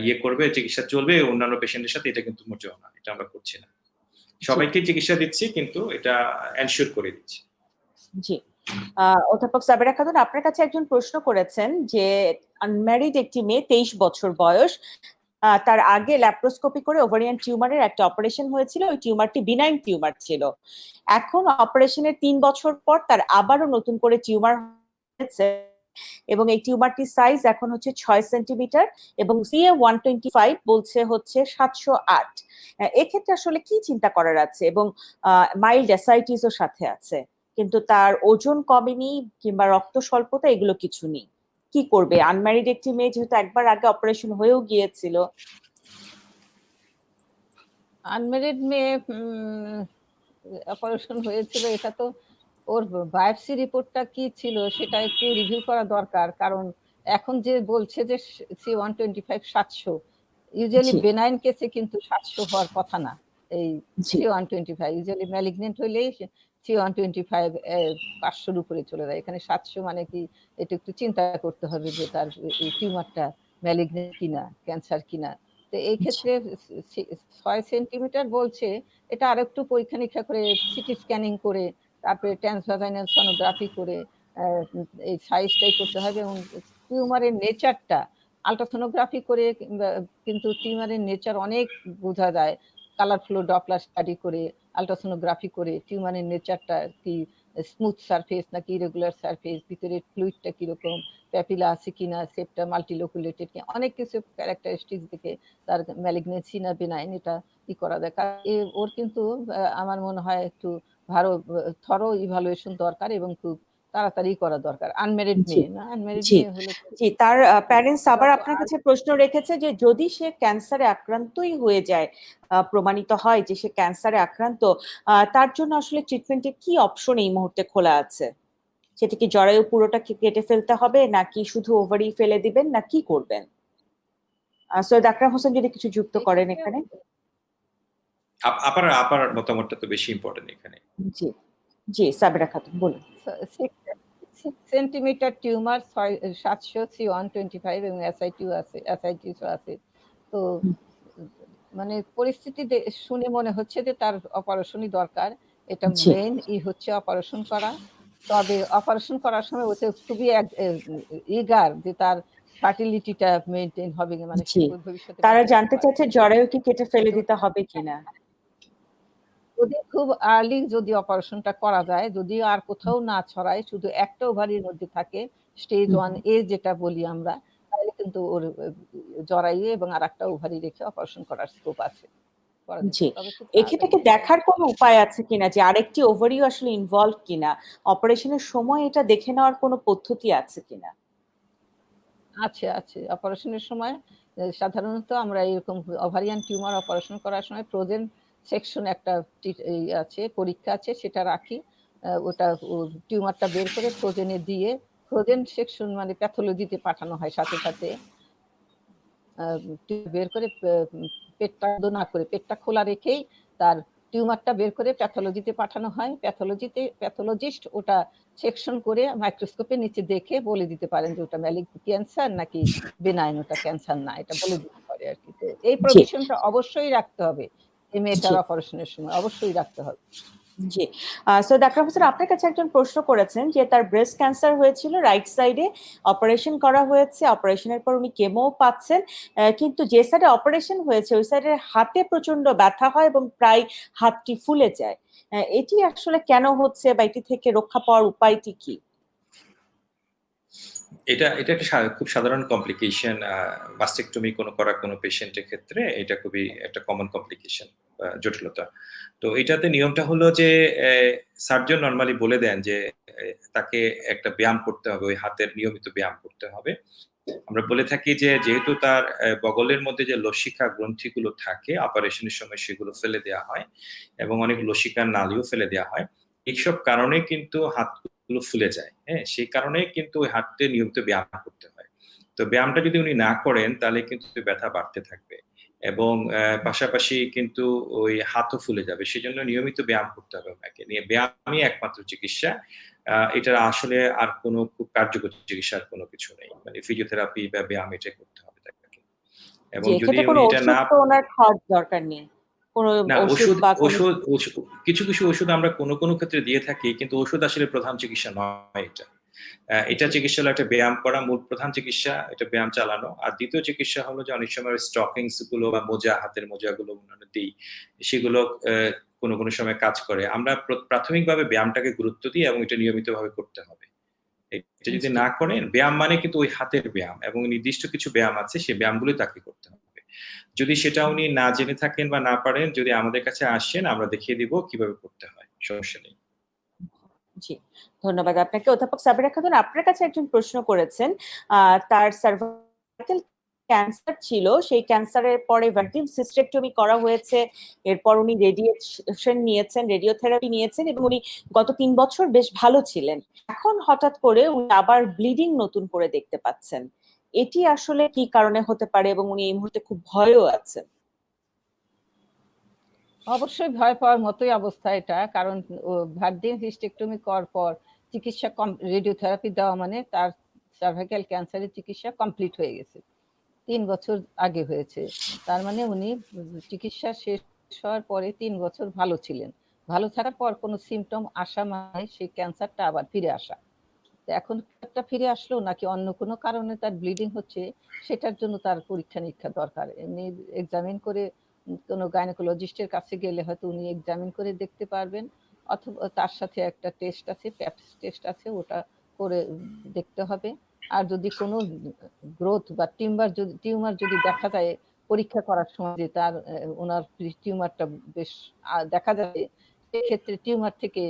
ইয়ে করবে, চিকিৎসা চলবে অন্যান্য পেশেন্টের সাথে, এটা কিন্তু মোটেও না, এটা আমরা করছি না। সবাইকে চিকিৎসা দিচ্ছি, কিন্তু এটা এনশিওর করে দিচ্ছি। জি, অধ্যাপক সাবেরা খাতুন, আপনার কাছে একজন প্রশ্ন করেছেন যে আনম্যারিড একটি মেয়ে 23 বছর বয়স, তার আগে ল্যাপ্রোস্কোপি করে ওভারিয়ান টিউমারের একটা অপারেশন হয়েছিল, ওই টিউমারটি বিনাইন টিউমার ছিল। এখন অপারেশনের 3 বছর পর তার আবারও নতুন করে টিউমার হয়েছে এবং এই টিউমারটির সাইজ এখন হচ্ছে 6 সেন্টিমিটার এবং CA-125 বলছে হচ্ছে 708। এক্ষেত্রে আসলে কি চিন্তা করার আছে? এবং মাইল্ড অ্যাসাইটিসও সাথে আছে, কিন্তু তার ওজন কমেনি কিংবা রক্ত স্বল্পতা এগুলো কিছু নেই। কি করবে? আনম্যারিড একটি মেয়ে, যেহেতু একবার আগে অপারেশন হয়েও গিয়েছিল। আনম্যারিড মেয়ে অপারেশন হয়েছিল, এটা তো ওর বায়োপসি রিপোর্টটা কি ছিল সেটা একটু রিভিউ করা দরকার, কারণ এখন যে বলছে যে C-125 700, ইউজুয়ালি বেনাইন কেসে কিন্তু 700 হওয়ার কথা না। এই C-125 ইউজুয়ালি ম্যালিগনেন্ট হইলেই C-125 500-র উপরে চলে যায়। এখানে 700 মানে কি, এটা একটু চিন্তা করতে হবে যে তার টিউমারটা ম্যালিগনেন্ট কিনা, ক্যান্সার কিনা। তো এই ক্ষেত্রে 6 সেন্টিমিটার বলছে, এটা আরেকটু পরীক্ষা নিরীক্ষা করে, সিটি স্ক্যানিং করে, তারপরে ট্রান্সভাজাইনাল সোনোগ্রাফি করে এই সাইজটাই করতে হবে। এবং টিউমারের নেচারটা আলট্রাসোনোগ্রাফি করে, কিন্তু টিউমারের নেচার অনেক বোঝা যায় কালার ফ্লো ডপলার স্টাডি করে, আলট্রাসোনোগ্রাফি করে টিউমারের নেচারটা কি, স্মুথ সারফেস নাকি ইরেগুলার সারফেস, ভিতরে ফ্লুইডটা কিরকম, প্যাপিলা আছে কিনা, সেপ্টা মাল্টিলোকুলেটেড কি, অনেক কিছু ক্যারেক্টারিস্টিক্স দেখে তার ম্যালিগনেন্সি না বেনাইন এটা কি করা যায়। ওর কিন্তু আমার মনে হয় একটু ভালো থরো ইভালুয়েশন দরকার এবং খুব তাড়াতাড়ি করা দরকার। আনম্যারিড মেয়ে না, আনম্যারিড মেয়ে হলে জি, তার প্যারেন্টস আবার আপনার কাছে প্রশ্ন রেখেছে যে যদি সে ক্যান্সারে আক্রান্তই হয়ে যায়, প্রমাণিত হয় যে সে ক্যান্সারে আক্রান্ত, তার জন্য আসলে ট্রিটমেন্টের কি অপশন এই মুহূর্তে খোলা আছে? সেটা কি জরায়ু পুরোটা কেটে ফেলতে হবে, নাকি শুধু ওভারি ফেলে দিবেন, না কি করবেন? সৈয়দ আকরাম হোসেন যদি কিছু যুক্ত করেন এখানে। আপার মতামতটা তো বেশি ইম্পর্টেন্ট এখানে। জি জি, সাবেরা খাতুন বলুন। 6 সেন্টিমিটার টিউমার, 700 C-125 এবং অ্যাসাইটিস আছে। তো মানে পরিস্থিতি শুনে মনে হচ্ছে যে তার অপারেশনই দরকার। এটা মেইন হচ্ছে অপারেশন করা। তবে অপারেশন করার সময় ওতে খুবই ইগার যে তার ফার্টিলিটিটা মেইনটেইন হবে, মানে ভবিষ্যতে তারা জানতে চাইছে জরায়ু কি কেটে ফেলে দিতে হবে কিনা। যদি খুব আর্লি যদি অপারেশনটা করা যায়, যদি আর কোথাও না ছড়ায়, শুধু একটা ওভারির মধ্যে থাকে, স্টেজ 1A যেটা বলি আমরা, তাহলে কিন্তু ওর জরায়ু এবং আরেকটা ওভারি রেখে অপারেশন করার স্কোপ আছে। জি, এক্ষেত্রে দেখার কোনো উপায় আছে কিনা যে আরেকটি ওভারিও আসলে ইনভলভ কিনা, অপারেশনের সময় এটা দেখে নেওয়ার কোনো পদ্ধতি আছে কিনা? আছে। অপারেশনের সময় সাধারণত আমরা এরকম ওভারিয়ান টিউমার অপারেশন করার সময় ফ্রোজেন সেকশন একটা আছে, পরীক্ষা আছে, সেটা রাখি। ওটা টিউমারটা বের করে ফ্রোজেনে দিয়ে, ফ্রোজেন সেকশন মানে প্যাথোলজিতে পাঠানো হয় সাথে সাথে, বের করে পেটটা না করে পেটটা খোলা রেখেই তার টিউমারটা বের করে প্যাথোলজিতে পাঠানো হয়। প্যাথোলজিস্ট ওটা সেকশন করে মাইক্রোস্কোপের নিচে দেখে বলে দিতে পারেন যে ওটা ম্যালিগন্যান্ট ক্যান্সার নাকি বেনাইন, ওটা ক্যান্সার না, এটা বলে দিতে পারে আর কি। তো এই প্রভিশনটা অবশ্যই রাখতে হবে এই মেয়েটার অপারেশনের সময়, অবশ্যই রাখতে হবে। জি, সৈয়দ আকরাম হোসেন, আপনার কাছে একজন প্রশ্ন করেছেন যে তার ব্রেস্ট ক্যান্সার হয়েছিল, রাইট সাইডে অপারেশন করা হয়েছে, অপারেশনের পর উনি কেমো পাচ্ছেন, কিন্তু যে সাইডে অপারেশন হয়েছে ওই সাইডের হাতে প্রচন্ড ব্যথা হয় এবং প্রায় হাতটি ফুলে যায়। এটি আসলে কেন হচ্ছে বা এটি থেকে রক্ষা পাওয়ার উপায়টি কি? এটা একটা খুব সাধারণ কমপ্লিকেশন, মাস্টেক্টমি করা কোনো পেশেন্টের ক্ষেত্রে এটা খুবই একটা কমন কমপ্লিকেশন, জটিলতা। তো এটাতে নিয়মটা হলো যে সার্জন নরমালি বলে দেন যে তাকে একটা ব্যায়াম করতে হবে, ওই হাতের নিয়মিত ব্যায়াম করতে হবে, আমরা বলে থাকি যে যেহেতু তার বগলের মধ্যে যে লসিকা গ্রন্থিগুলো থাকে অপারেশনের সময় সেগুলো ফেলে দেওয়া হয় এবং অনেক লসিকার নালীও ফেলে দেওয়া হয়। এইসব কারণে কিন্তু হাতগুলো ফুলে যায়। হ্যাঁ? সেই কারণে কিন্তু ওই হাঁটতে নিয়মিত ব্যায়াম করতে হয়। তো ব্যায়ামটা যদি উনি না করেন তাহলে কিন্তু ব্যথা বাড়তে থাকবে এবং পাশাপাশি কিন্তু ওই হাতও ফুলে যাবে। সেজন্য নিয়মিত ব্যায়াম করতে হবে উনাকে। ব্যায়ামই একমাত্র চিকিৎসা। এটার আসলে আর কোনো খুব কার্যকর চিকিৎসার কোনো কিছু নেই। মানে ফিজিওথেরাপি বা ব্যায়াম এটাই করতে হবে তাকে। এবং জি, যদি এক্ষেত্রে উনি কোনো এটা ওষুধ না তো ওনার খাওয়ার দরকার নেই। কোনো না ওষুধ ওষুধ বা কোনো ওষুধ ওষু কিছু ওষুধ আমরা কোনো ক্ষেত্রে দিয়ে থাকি কিন্তু ওষুধ আসলে প্রধান চিকিৎসা নয় এটা। এটা জি, চিকিৎসা হলো একটা ব্যায়াম করা মূল প্রধান চিকিৎসা, এটা ব্যায়াম চালানো। আর ২য় চিকিৎসা হলো যে অনেক সময় স্টকিংস গুলো বা মোজা, হাতের মোজাগুলো আমরা দেই। সেগুলো কোনো সময় কাজ করে। আমরা প্রাথমিকভাবে ব্যায়ামটাকে গুরুত্ব দিই এবং এটা নিয়মিতভাবে করতে হবে। এটা যদি জি, না করেন ব্যায়াম মানে কিন্তু ওই হাতের ব্যায়াম এবং নির্দিষ্ট কিছু ব্যায়াম আছে সেই ব্যায়ামগুলোই তাকে করতে হবে। যদি সেটা উনি না জেনে থাকেন বা না পারেন যদি আমাদের কাছে আসেন আমরা দেখিয়ে দিব কিভাবে করতে হয়। সমস্যা নেই। জি। ধন্যবাদ আপনাকে। অধ্যাপক সাবেরা খাতুন আপনার কাছে একজন প্রশ্ন করেছেন। তার সার্ভাইকাল ক্যান্সার ছিল। সেই ক্যান্সারের পরে ভ্যাকটিম সিস্টেক্টমি করা হয়েছে। এরপর উনি রেডিয়েশন নিয়েছেন, রেডিওথেরাপি নিয়েছেন এবং উনি গত ৩ বছর বেশ ভালো ছিলেন। এখন হঠাৎ করে উনি আবার ব্লিডিং নতুন করে দেখতে পাচ্ছেন। এটি আসলে কি কারণে হতে পারে এবং উনি এই মুহূর্তে খুব ভয়েও আছেন? অবশ্যই ভয় পাওয়ার মতোই অবস্থা এটা, কারণ ভার্জিন হিস্টেক্টমি করার পর চিকিৎসা রেডিওথেরাপি দেওয়া মানে তার সার্ভাইকাল ক্যান্সারের চিকিৎসা কমপ্লিট হয়ে গেছে। ৩ বছর আগে হয়েছে। তার মানে উনি চিকিৎসা শেষ হওয়ার পরে ৩ বছর ভালো ছিলেন। ভালো থাকার পর কোনো সিম্পটম আসা মানে সেই ক্যান্সারটা আবার ফিরে আসা। তো এখন একটা ফিরে আসলো নাকি অন্য কোনো কারণে তার ব্লিডিং হচ্ছে, সেটার জন্য তার পরীক্ষা-নিরীক্ষা দরকার। এমনি এক্সামিন করে কোনো গাইনোকোলজিস্টের কাছে গেলে হয়তো উনি এক্সামিন করে দেখতে পারবেন, অথবা তার সাথে একটা টেস্ট আছে, প্যাপস টেস্ট আছে, ওটা করে দেখতে হবে। আর যদি কোনো গ্রোথ বা টিউমার যদি দেখা যায় পরীক্ষা করার সময় যে তার ওনার টিউমারটা বেশ দেখা যাবে, সেক্ষেত্রে টিউমার থেকে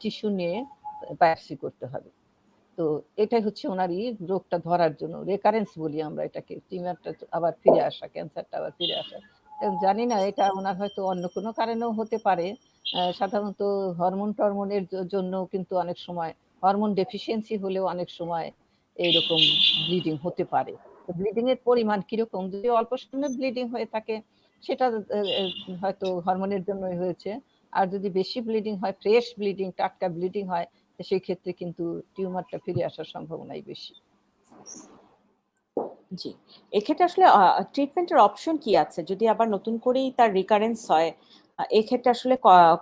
টিস্যু নিয়ে বায়োপসি করতে হবে। তো এটাই হচ্ছে ওনারই রোগটা ধরার জন্য রেকারেন্স বলি আমরা এটাকে, টিউমারটা আবার ফিরে আসা, ক্যান্সারটা আবার ফিরে আসা। জানি না এটা ওনার হয়তো অন্য কোনো কারণেও হতে পারে। সাধারণত হরমোনের জন্য কিন্তু অনেক সময় হরমোন ডেফিসিয়েন্সি হলেও অনেক সময় এইরকম ব্লিডিং হতে পারে। তো ব্লিডিং এর পরিমাণ কিরকম, যদি অল্প সময়ে ব্লিডিং হয়ে থাকে সেটা হয়তো হরমোনের জন্যই হয়েছে। আর যদি বেশি ব্লিডিং হয়, ফ্রেশ ব্লিডিং, টাটকা ব্লিডিং হয়, সেই ক্ষেত্রে কিন্তু টিউমারটা ফিরে আসার সম্ভাবনাই বেশি। জি। এক্ষেত্রে আসলে ট্রিটমেন্টের অপশন কি আছে? যদি আবার নতুন করেই তার রিকারেন্স হয়, এক্ষেত্রে আসলে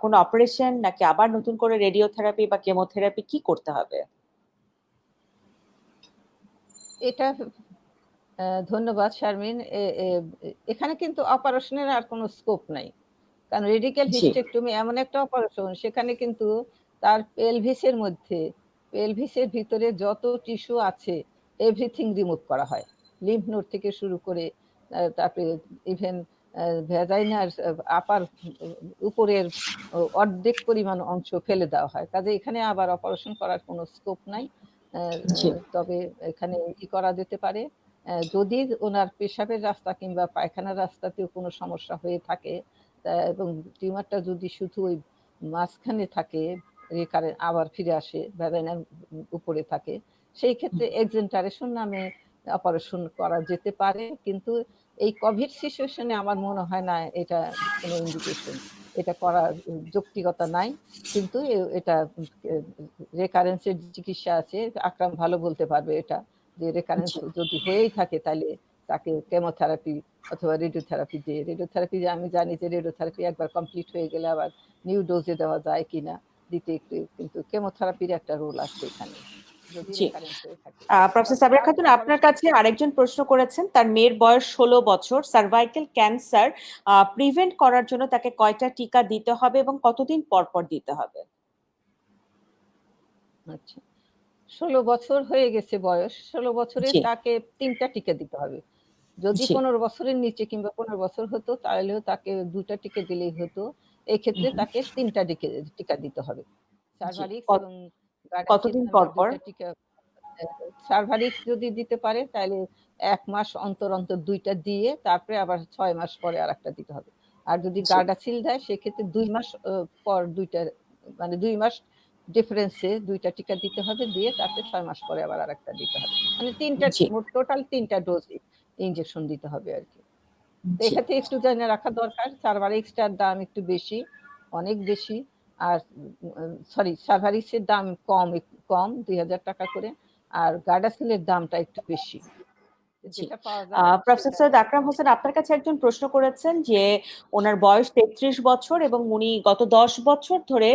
কোনো অপারেশন নাকি আবার নতুন করে রেডিওথেরাপি বা কেমোথেরাপি কি করতে হবে? এটা ধন্যবাদ শারমিন। এখানে কিন্তু অপারেশনের আর কোনো স্কোপ নাই। কারণ রেডিক্যাল জি, হিস্টেক্টমি এমন একটা অপারেশন, সেখানে কিন্তু তার পেলভিসের মধ্যে, পেলভিসের ভিতরে যত টিস্যু আছে এভরিথিং রিমুভ করা হয়। লিম্ফ নোড থেকে শুরু করে তারপরে ইভেন ভ্যাজাইনার আপার উপরের অর্ধেক পরিমাণ অংশ ফেলে দেওয়া হয়। কাজে এখানে আবার অপারেশন করার কোনো স্কোপ নাই। জি, তবে এখানে করা যেতে পারে, যদি ওনার পেশাবের রাস্তা কিংবা পায়খানার রাস্তাতেও কোনো সমস্যা হয়ে থাকে, এবং টিউমারটা যদি শুধু ওই মাঝখানে থাকে, আবার ফিরে আসে, ভ্যাজাইনার উপরে থাকে, সেই ক্ষেত্রে এক্সেন্টারেশন নামে অপারেশন করা যেতে পারে। কিন্তু এই কোভিড সিচুয়েশনে আমার মনে হয় না এটা কোনো ইন্ডিকেশন, এটা করার যৌক্তিকতা নাই। কিন্তু এটা রেকারেন্সের চিকিৎসা আছে, আকরাম ভালো বলতে পারবে এটা, যে রেকারেন্স জি। যদি হয়েই থাকে তাহলে তাকে কেমোথেরাপি অথবা রেডিওথেরাপি যে আমি জানি যে রেডিওথেরাপি একবার কমপ্লিট হয়ে গেলে আবার নিউ ডোজে দেওয়া যায় কিনা দিতে একটু, কিন্তু কেমোথেরাপির একটা রোল আছে এখানে যদি জি। রেকারেন্স হয়ে থাকে। প্রফেসর সাবরা তার খাতুন আপনার অপারেশন কাছে আরেকজন প্রশ্ন করেছেন। তার মেয়ের বয়স ১৬ বছর। সার্ভাইকাল ক্যান্সার প্রিভেন্ট করার জন্য তাকে কয়টা টিকা দিতে হবে এবং কতদিন পর পর দিতে হবে? আচ্ছা, ১৬ বছর হয়ে গেছে বয়স, ১৬ বছরে জি, তাকে ৩টা টিকা দিতে হবে। যদি জি। ১৫ বছরের নিচে কিংবা ১৫ বছর হতো তাহলেও তাকে ২ টা টিকা দিলেই হতো। এক্ষেত্রে হুম, তাকে ৩ টা টিকা দিতে হবে। জি। সার্ভারিক্স এবং কতদিন গার্ডাসিল নামে পর ২ পর? টা টিকা সার্ভারিক্স যদি দিতে পারে তাহলে 1 মাস অন্তর অন্তর 2টা দিয়ে তারপরে আবার 6 মাস পরে আরেকটা দিতে হবে। আর যদি জি। গার্ডাসিল দেয় সেক্ষেত্রে 2 মাস পর 2টা, মানে 2 মাস ডিফারেন্সে 2টা টিকা দিতে হবে, দিয়ে তারপরে 6 মাস পরে আবার আরেকটা দিতে হবে। মানে 3টা, জি। মোট টোটাল 3টা ডোজ ইনজেকশন দিতে হবে আর কি। তো জি। এক্ষেত্রে একটু জেনে রাখা দরকার, সার্ভারিক্সটার দাম একটু বেশি, অনেক বেশি। আর সরি, সার্ভারিক্সের দাম কম 2000 টাকা করে, আর গার্ডাসিলের দামটা একটু বেশি। জি। যেটা পাওয়া যায় প্রফেসর সেটা সৈয়দ আকরাম হোসেন, আপনার কাছে একজন প্রশ্ন করেছেন যে ওনার বয়স 33 বছর এবং উনি গত 10 বছর ধরে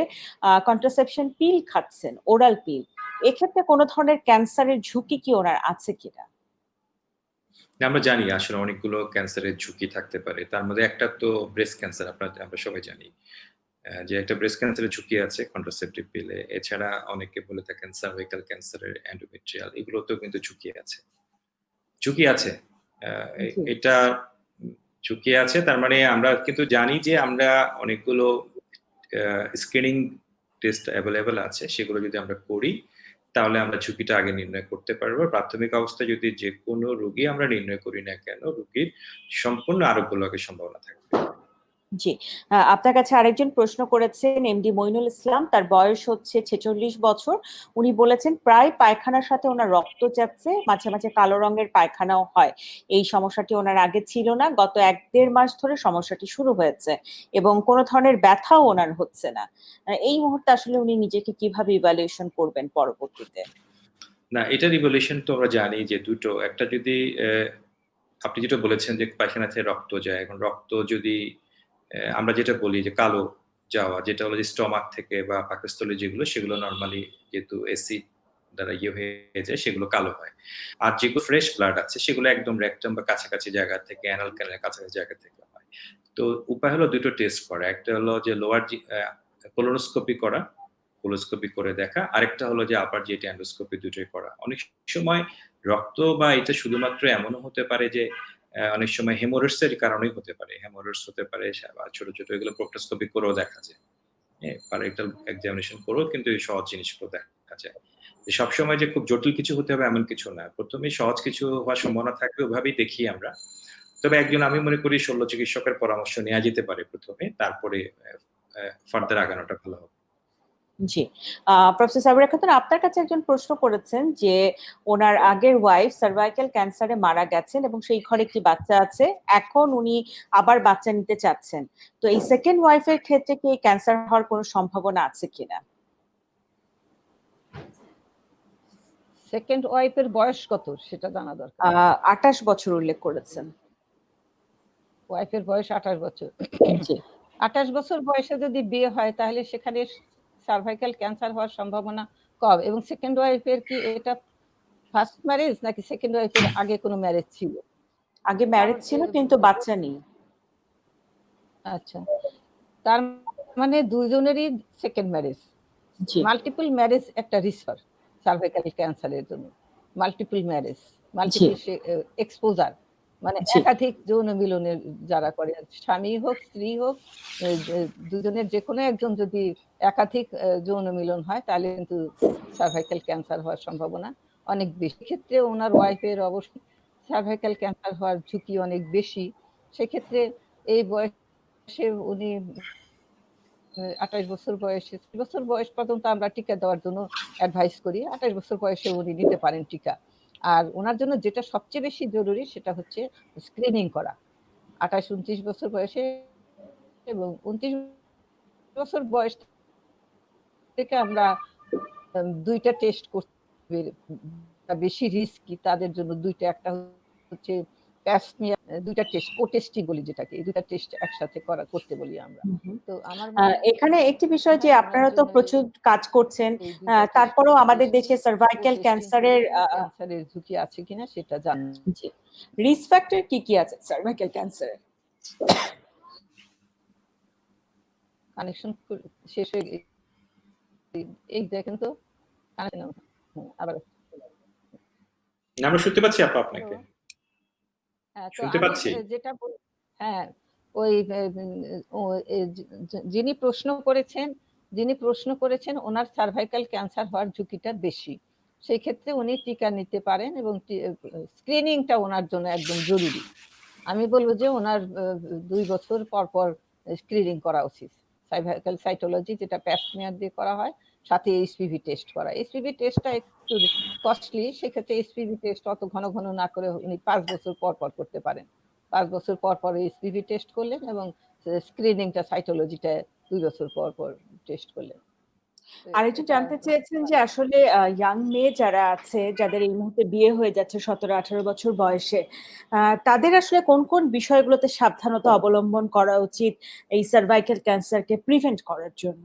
কন্ট্রাসেপশন পিল খাচ্ছেন, ওরাল পিল। এক্ষেত্রে কোনো ধরনের ক্যান্সারের ঝুঁকি কি ওনার আছে কিনা? আমরা জানি আসলে অনেকগুলো ক্যান্সারের ঝুঁকি থাকতে পারে। তার মধ্যে একটা তো ব্রেস্ট ক্যান্সার, আমরা সবাই জানি। যে একটা ব্রেস্ট ক্যান্সারের ঝুঁকি আছে কন্ট্রাসেপটিভ পিলে। এছাড়া অনেকে বলে থাকেন সার্ভাইকাল ক্যান্সারের, এন্ডোমেট্রিয়াল, এগুলোতেও কিন্তু ঝুঁকি আছে। ঝুঁকি আছে। আ এ জি। এটা ঝুঁকি আছে, তার মানে আমরা কিন্তু জানি যে আমরা অনেকগুলো স্ক্রিনিং টেস্ট এভেইলেবল আছে। সেগুলো যদি আমরা করি, তাহলে আমরা ঝুঁকিটা আগে নির্ণয় করতে পারবো। প্রাথমিক অবস্থায় যদি যেকোনো রোগী আমরা নির্ণয় করি না কেন, রোগীর সম্পূর্ণ আরোগ্য লাভের সম্ভাবনা থাকবে। জি। আপনার কাছে আরেকজন প্রশ্ন করেছেন এমডি মইনুল ইসলাম। তার বয়স হচ্ছে 46 বছর। উনি বলেছেন প্রায় পায়খানার সাথে ওনার রক্ত যাচ্ছে, মাঝে, মাঝে কালো রঙের পায়খানাও হয়। এই সমস্যাটি ওনার আগে ছিল না। গত ১-১.৫ মাস ধরে সমস্যাটি শুরু হয়েছে এবং কোনো ধরনের ব্যথাও ওনার হচ্ছে না। এই মুহূর্তে আসলে উনি নিজেকে কিভাবে ইভ্যালুয়েশন করবেন পরবর্তীতে? না, এটার ইভ্যালুয়েশন তো আমরা জানি যে ২ টো। একটা যদি আপনি যেটা বলেছেন যে পায়খানা থেকে রক্ত যায়। এখন রক্ত যদি আমরা যেটা বলি যে কালো যাওয়া, যেটা হলো যে স্টমাক থেকে বা পাকস্থলী যেগুলো, সেগুলো নরমালি যেহেতু অ্যাসিড দ্বারা হয়ে যায়, সেগুলো কালো হয়। আর যেগুলো ফ্রেশ ব্লাড আছে সেগুলো একদম রেকটাম বা কাছাকাছি জায়গা থেকে, অ্যানাল ক্যানালের কাছাকাছি জায়গা থেকে হয়। তো উপায় হলো ২ টো টেস্ট করা। একটা হলো যে লোয়ার কোলোনোস্কোপি করা, কোলোস্কোপি করে দেখা। আরেকটা হলো যে আপার জিটি এন্ডোস্কোপি, দুটোই করা। অনেক সময় রক্ত বা এটা শুধুমাত্র এমনও হতে পারে যে অনেক সময় হেমোরয়েডস এর কারণেই হতে পারে। হেমোরয়েডস হতে পারে বা ছোট, ছোট এগুলো প্রক্টোস্কোপি করেও দেখা যায়। হ্যাঁ? প্যারাইটাল এক্সামিনেশন করেও কিন্তু এই সহজ জিনিসগুলো দেখা যায়। যে সবসময় যে খুব জটিল কিছু হতে হবে এমন কিছু না। ১ম এই সহজ কিছু হওয়ার সম্ভাবনা থাকবে, ওভাবেই দেখি আমরা। তবে আমি মনে করি শল্য চিকিৎসকের পরামর্শ নেয়া যেতে পারে ১ম এ। তারপরে ফার্দার আগানোটা ভালো হবে। জি। প্রফেসর সাবিরা খাতুন, আপনার কাছে একজন প্রশ্ন করেছেন যে ওনার আগের ওয়াইফ সার্ভাইকাল ক্যান্সারে মারা গেছেন এবং সেই ঘরে একটি বাচ্চা আছে। এখন উনি আবার বাচ্চা নিতে চাচ্ছেন। তো এই সেকেন্ড ওয়াইফ এর ক্ষেত্রে কি ক্যান্সার হওয়ার কোনো সম্ভাবনা আছে কিনা? সেকেন্ড ওয়াইফের বয়স কত সেটা জানা দরকার। ২৮ বছর উল্লেখ করেছেন। ওয়াইফের বয়স 28 বছর। জি। 28 বছর বয়সে যদি বিয়ে হয় তাহলে সেখানে সার্ভাইকাল ক্যান্সার হওয়ার সম্ভাবনা কম। এবং সেকেন্ড ওয়াইফের কি এটা ফার্স্ট ম্যারেজ নাকি সেকেন্ড ওয়াইফের আগে কোনো ম্যারেজ ছিল? আগে কারণ ম্যারেজ ছিল কিন্তু বাচ্চা নেই। আচ্ছা, তার মানে দুজনেরই সেকেন্ড ম্যারেজ। জি। মাল্টিপল ম্যারেজ একটা রিস্ক সার্ভাইকাল ক্যান্সারের জন্য। মাল্টিপল ম্যারেজ, জি। মাল্টিপল এক্সপোজার, মানে জি। একাধিক যৌন মিলনের যারা করে, স্বামী হোক স্ত্রী হোক, দুজনের যে কোনো একজন যদি একাধিক যৌন মিলন হয় তাহলে কিন্তু সার্ভাইকাল ক্যান্সার হওয়ার সম্ভাবনা অনেক বেশি। ক্ষেত্রে ওনার ওয়াইফের অবশ্যই সার্ভাইকাল ক্যান্সার হওয়ার ঝুঁকি অনেক বেশি। সেক্ষেত্রে এই বয়সে উনি 28 বছর বয়সে, 30 বছর বয়স পর্যন্ত আমরা টিকা দেওয়ার জন্য অ্যাডভাইস করি। 28 বছর বয়সে উনি নিতে পারেন টিকা। আর উনার জন্য যেটা সবচেয়ে বেশি জরুরি সেটা হচ্ছে স্ক্রিনিং করা। 28-29 বছর বয়সে এবং 29 বছর বয়স থেকে আমরা ২ টা টেস্ট করতে বেশি রিস্কি তাদের জন্য ২ টা। একটা হচ্ছে প্যাসমিয়ার, ২ টা টেস্ট, কোটেস্টি বলি যেটাকে। এই ২ টা টেস্ট একসাথে করতে বলি আমরা। হুম, হুম। তো আমার মনে এখানে একটি বিষয় যে হয় ওনার আপনারা তো জন্য প্রচুর কাজ করছেন। এই ২ টা টেস্ট তারপরেও আমাদের বেশি দেশে সার্ভাইকাল টেস্টিং ক্যান্সারের করলে ক্যান্সারের ঝুঁকি আছে কিনা সেটা জানা। জি। রিস্ক ফ্যাক্টর কি আছে সার্ভাইকাল ক্যান্সারের? কানেকশন শেষ হয়ে এই দেখেন তো কানেকশন আবার। আমরা শুনতে পাচ্ছি আপা তো আপনাকে। তো শুনতে আমি পাচ্ছি। যেটা হ্যাঁ, ওই ও যিনি প্রশ্ন করেছেন ওনার সার্ভাইকাল ক্যান্সার হওয়ার ঝুঁকিটা বেশি। সেই ক্ষেত্রে উনি টিকা নিতে পারেন এবং স্ক্রিনিংটা ওনার জন্য একদম জরুরি। আমি বলবো যে ওনার 2 বছর পর পর স্ক্রিনিং করা উচিত। সার্ভাইকাল সাইটোলজি যেটা প্যাপস্মিয়ার দিয়ে করা হয়, সাথে এইচপিভি টেস্ট করা। এইচপিভি টেস্টটা একটু কস্টলি, সেক্ষেত্রে এইচপিভি টেস্ট অত ঘন ঘন না করে উনি 5 বছর পর পর করতে পারেন। 5 বছর পর পর এইচপিভি টেস্ট করলেন এবং স্ক্রিনিংটা সাইটোলজিটা 2 বছর পর পর টেস্ট করলেন। আরেকটু জানতে চেয়েছেন যে আসলে ইয়াং মেয়ে যারা আছে, যাদের এই মুহূর্তে বিয়ে হয়ে যাচ্ছে 17-18 বছর বয়সে, তাদের আসলে কোন কোন বিষয়গুলোতে সাবধানতা অবলম্বন করা উচিত এই সার্ভাইকাল ক্যান্সারকে প্রিভেন্ট করার জন্য?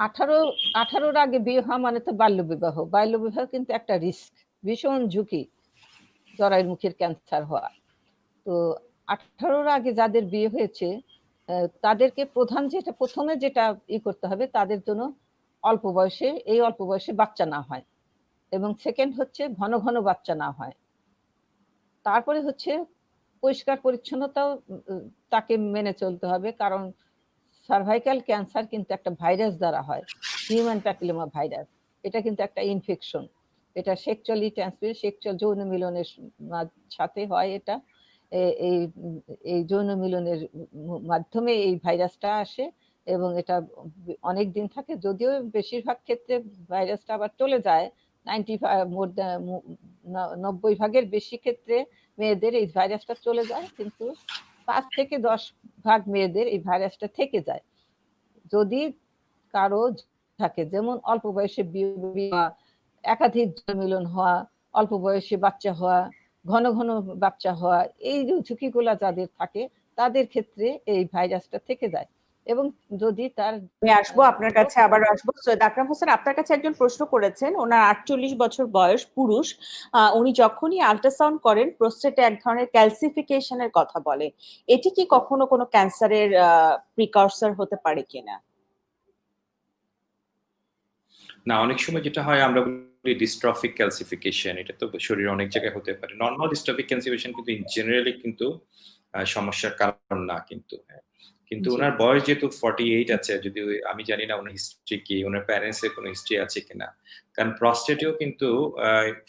18-র আগে বিয়ে হওয়া মানে তো বাল্যবিবাহ। বাল্যবিবাহ কিন্তু একটা রিস্ক, ভীষণ ঝুঁকি জরায়ুর মুখের ক্যান্সার হওয়া। তো 18-র আগে যাদের বিয়ে হয়েছে তাদেরকে প্রথমে যেটা করতে হবে, তাদের জন্য অল্প বয়সে বাচ্চা না হয়, এবং সেকেন্ড হচ্ছে ঘন ঘন বাচ্চা না হয়। তারপরে হচ্ছে পরিষ্কার পরিচ্ছন্নতাও তাকে মেনে চলতে হবে, কারণ সার্ভাইকাল ক্যান্সার কিন্তু একটা ভাইরাস দ্বারা হয়, হিউম্যান প্যাপিলোমা ভাইরাস। এটা কিন্তু একটা ইনফেকশন, এটা সেক্সুয়ালি ট্রান্সমিটেড, সেক্সুয়াল যৌন মিলনের সাথে হয়। এটা এই যৌন মিলনের মাধ্যমে এই ভাইরাসটা আসে এবং এটা অনেক দিন থাকে। যদিও বেশিরভাগ ক্ষেত্রে ভাইরাসটা আবার চলে যায়, 90 ভাগের বেশি ক্ষেত্রে মেয়েদের এই ভাইরাসটা চলে যায়, কিন্তু 5 থেকে 10 ভাগ মেয়েদের এই ভাইরাসটা থেকে যায়। যদি কারো থাকে, যেমন অল্প বয়সে বিয়ে, একাধিক মিলন হওয়া, অল্প বয়সে বাচ্চা হওয়া, ঘন ঘন বাচ্চা হওয়া, এই যে ঝুঁকিগুলো যাদের থাকে তাদের ক্ষেত্রে এই ভাইরাসটা থেকে যায়। এবং যদি তার আমি আসবো আপনার কাছে, আবার আসবো। সৈয়দ আকরাম হোসেন, আপনার কাছে একজন প্রশ্ন করেছেন, ওনার 48 বছর বয়স, পুরুষ। উনি যখনই আল্ট্রাসাউন্ড করেন প্রোস্টেটে এক ধরনের ক্যালসিফিকেশনের কথা বলে, এটি কি কখনো কোনো ক্যান্সারের প্রিকরসর হতে পারে কিনা? না, অনেক সময় যেটা হয় আমরা বলি ডিস্ট্রফিক ক্যালসিফিকেশন, এটা তো শরীরে অনেক জায়গায় হতে পারে। নর্মাল ডিস্ট্রফিক ক্যালসিফিকেশন কিন্তু জেনারেলি কিন্তু সমস্যার কারণ না কিন্তু। কিন্তু ওনার বয়স যেহেতু 48 আছে, যদি আমি জানি না ওনার হিস্ট্রি কি, ওনার প্যারেন্টস এর কোনো হিস্ট্রি আছে কিনা, কারণ প্রস্টেটেও কিন্তু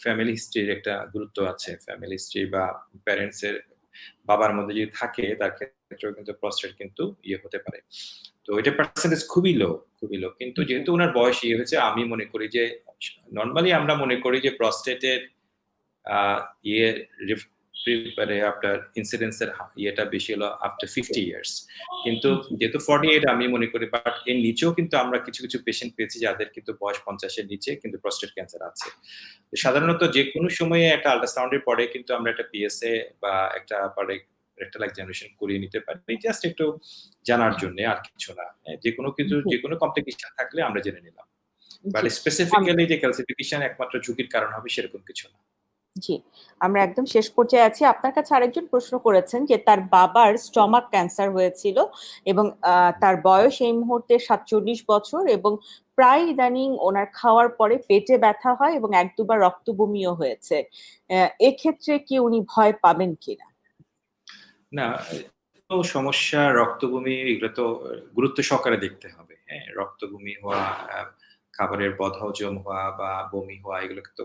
ফ্যামিলি হিস্ট্রির একটা গুরুত্ব আছে। ফ্যামিলি হিস্ট্রি বা প্যারেন্টস এর বাবার মধ্যে যদি থাকে, তার ক্ষেত্রেও কিন্তু প্রস্টেট কিন্তু হতে পারে। তো এটা পার্সেন্টেজ খুবই লো। কিন্তু যেহেতু ওনার বয়স হয়েছে, আমি মনে করি যে নর্মালি আমরা মনে করি যে প্রস্টেটের আপনার ইনসিডেন্সের ইয়েটা বেশি হলো আফটার 50 ইয়ার্স। কিন্তু যেহেতু 48, আমি মনে করি, বাট এর নিচেও কিন্তু আমরা কিছু কিছু পেশেন্ট পেয়েছি যাদের কিন্তু বয়স 50 এর নিচে কিন্তু প্রস্টেট ক্যান্সার আছে। সাধারণত যে কোনো সময়ে একটা আল্ট্রাসাউন্ডের পরে কিন্তু আমরা একটা পিএসএ বা একটা রেকটাল এক্সামিনেশন করিয়ে নিতে পারি, জাস্ট একটু জানার জন্য, আর কিছু না। যে কোনো কমপ্লিকেশন থাকলে আমরা জেনে নিলাম, বাট স্পেসিফিক্যালি যে ক্যালসিফিকেশন একমাত্র ঝুঁকির কারণ হবে সেরকম কিছু না। জি, আমরা একদম শেষ পর্যায়ে আছি। আপনার কাছে আরেকজন প্রশ্ন করেছেন যে তার বাবার স্টমাক ক্যান্সার হয়েছিল এবং তার বয়স এই মুহূর্তে 47 বছর, এবং প্রায় ইদানিং ওনার খাওয়ার পরে পেটে ব্যথা হয় এবং 1-2 বার রক্ত বমিও হয়েছে। এক্ষেত্রে কি উনি ভয় পাবেন কিনা? না, সমস্যা রক্ত বমি এগুলো তো গুরুত্ব সহকারে দেখতে হবে। হ্যাঁ, রক্ত বমি হওয়া, খাবারের বদহজম হওয়া বা বমি হওয়া, এগুলোকে তো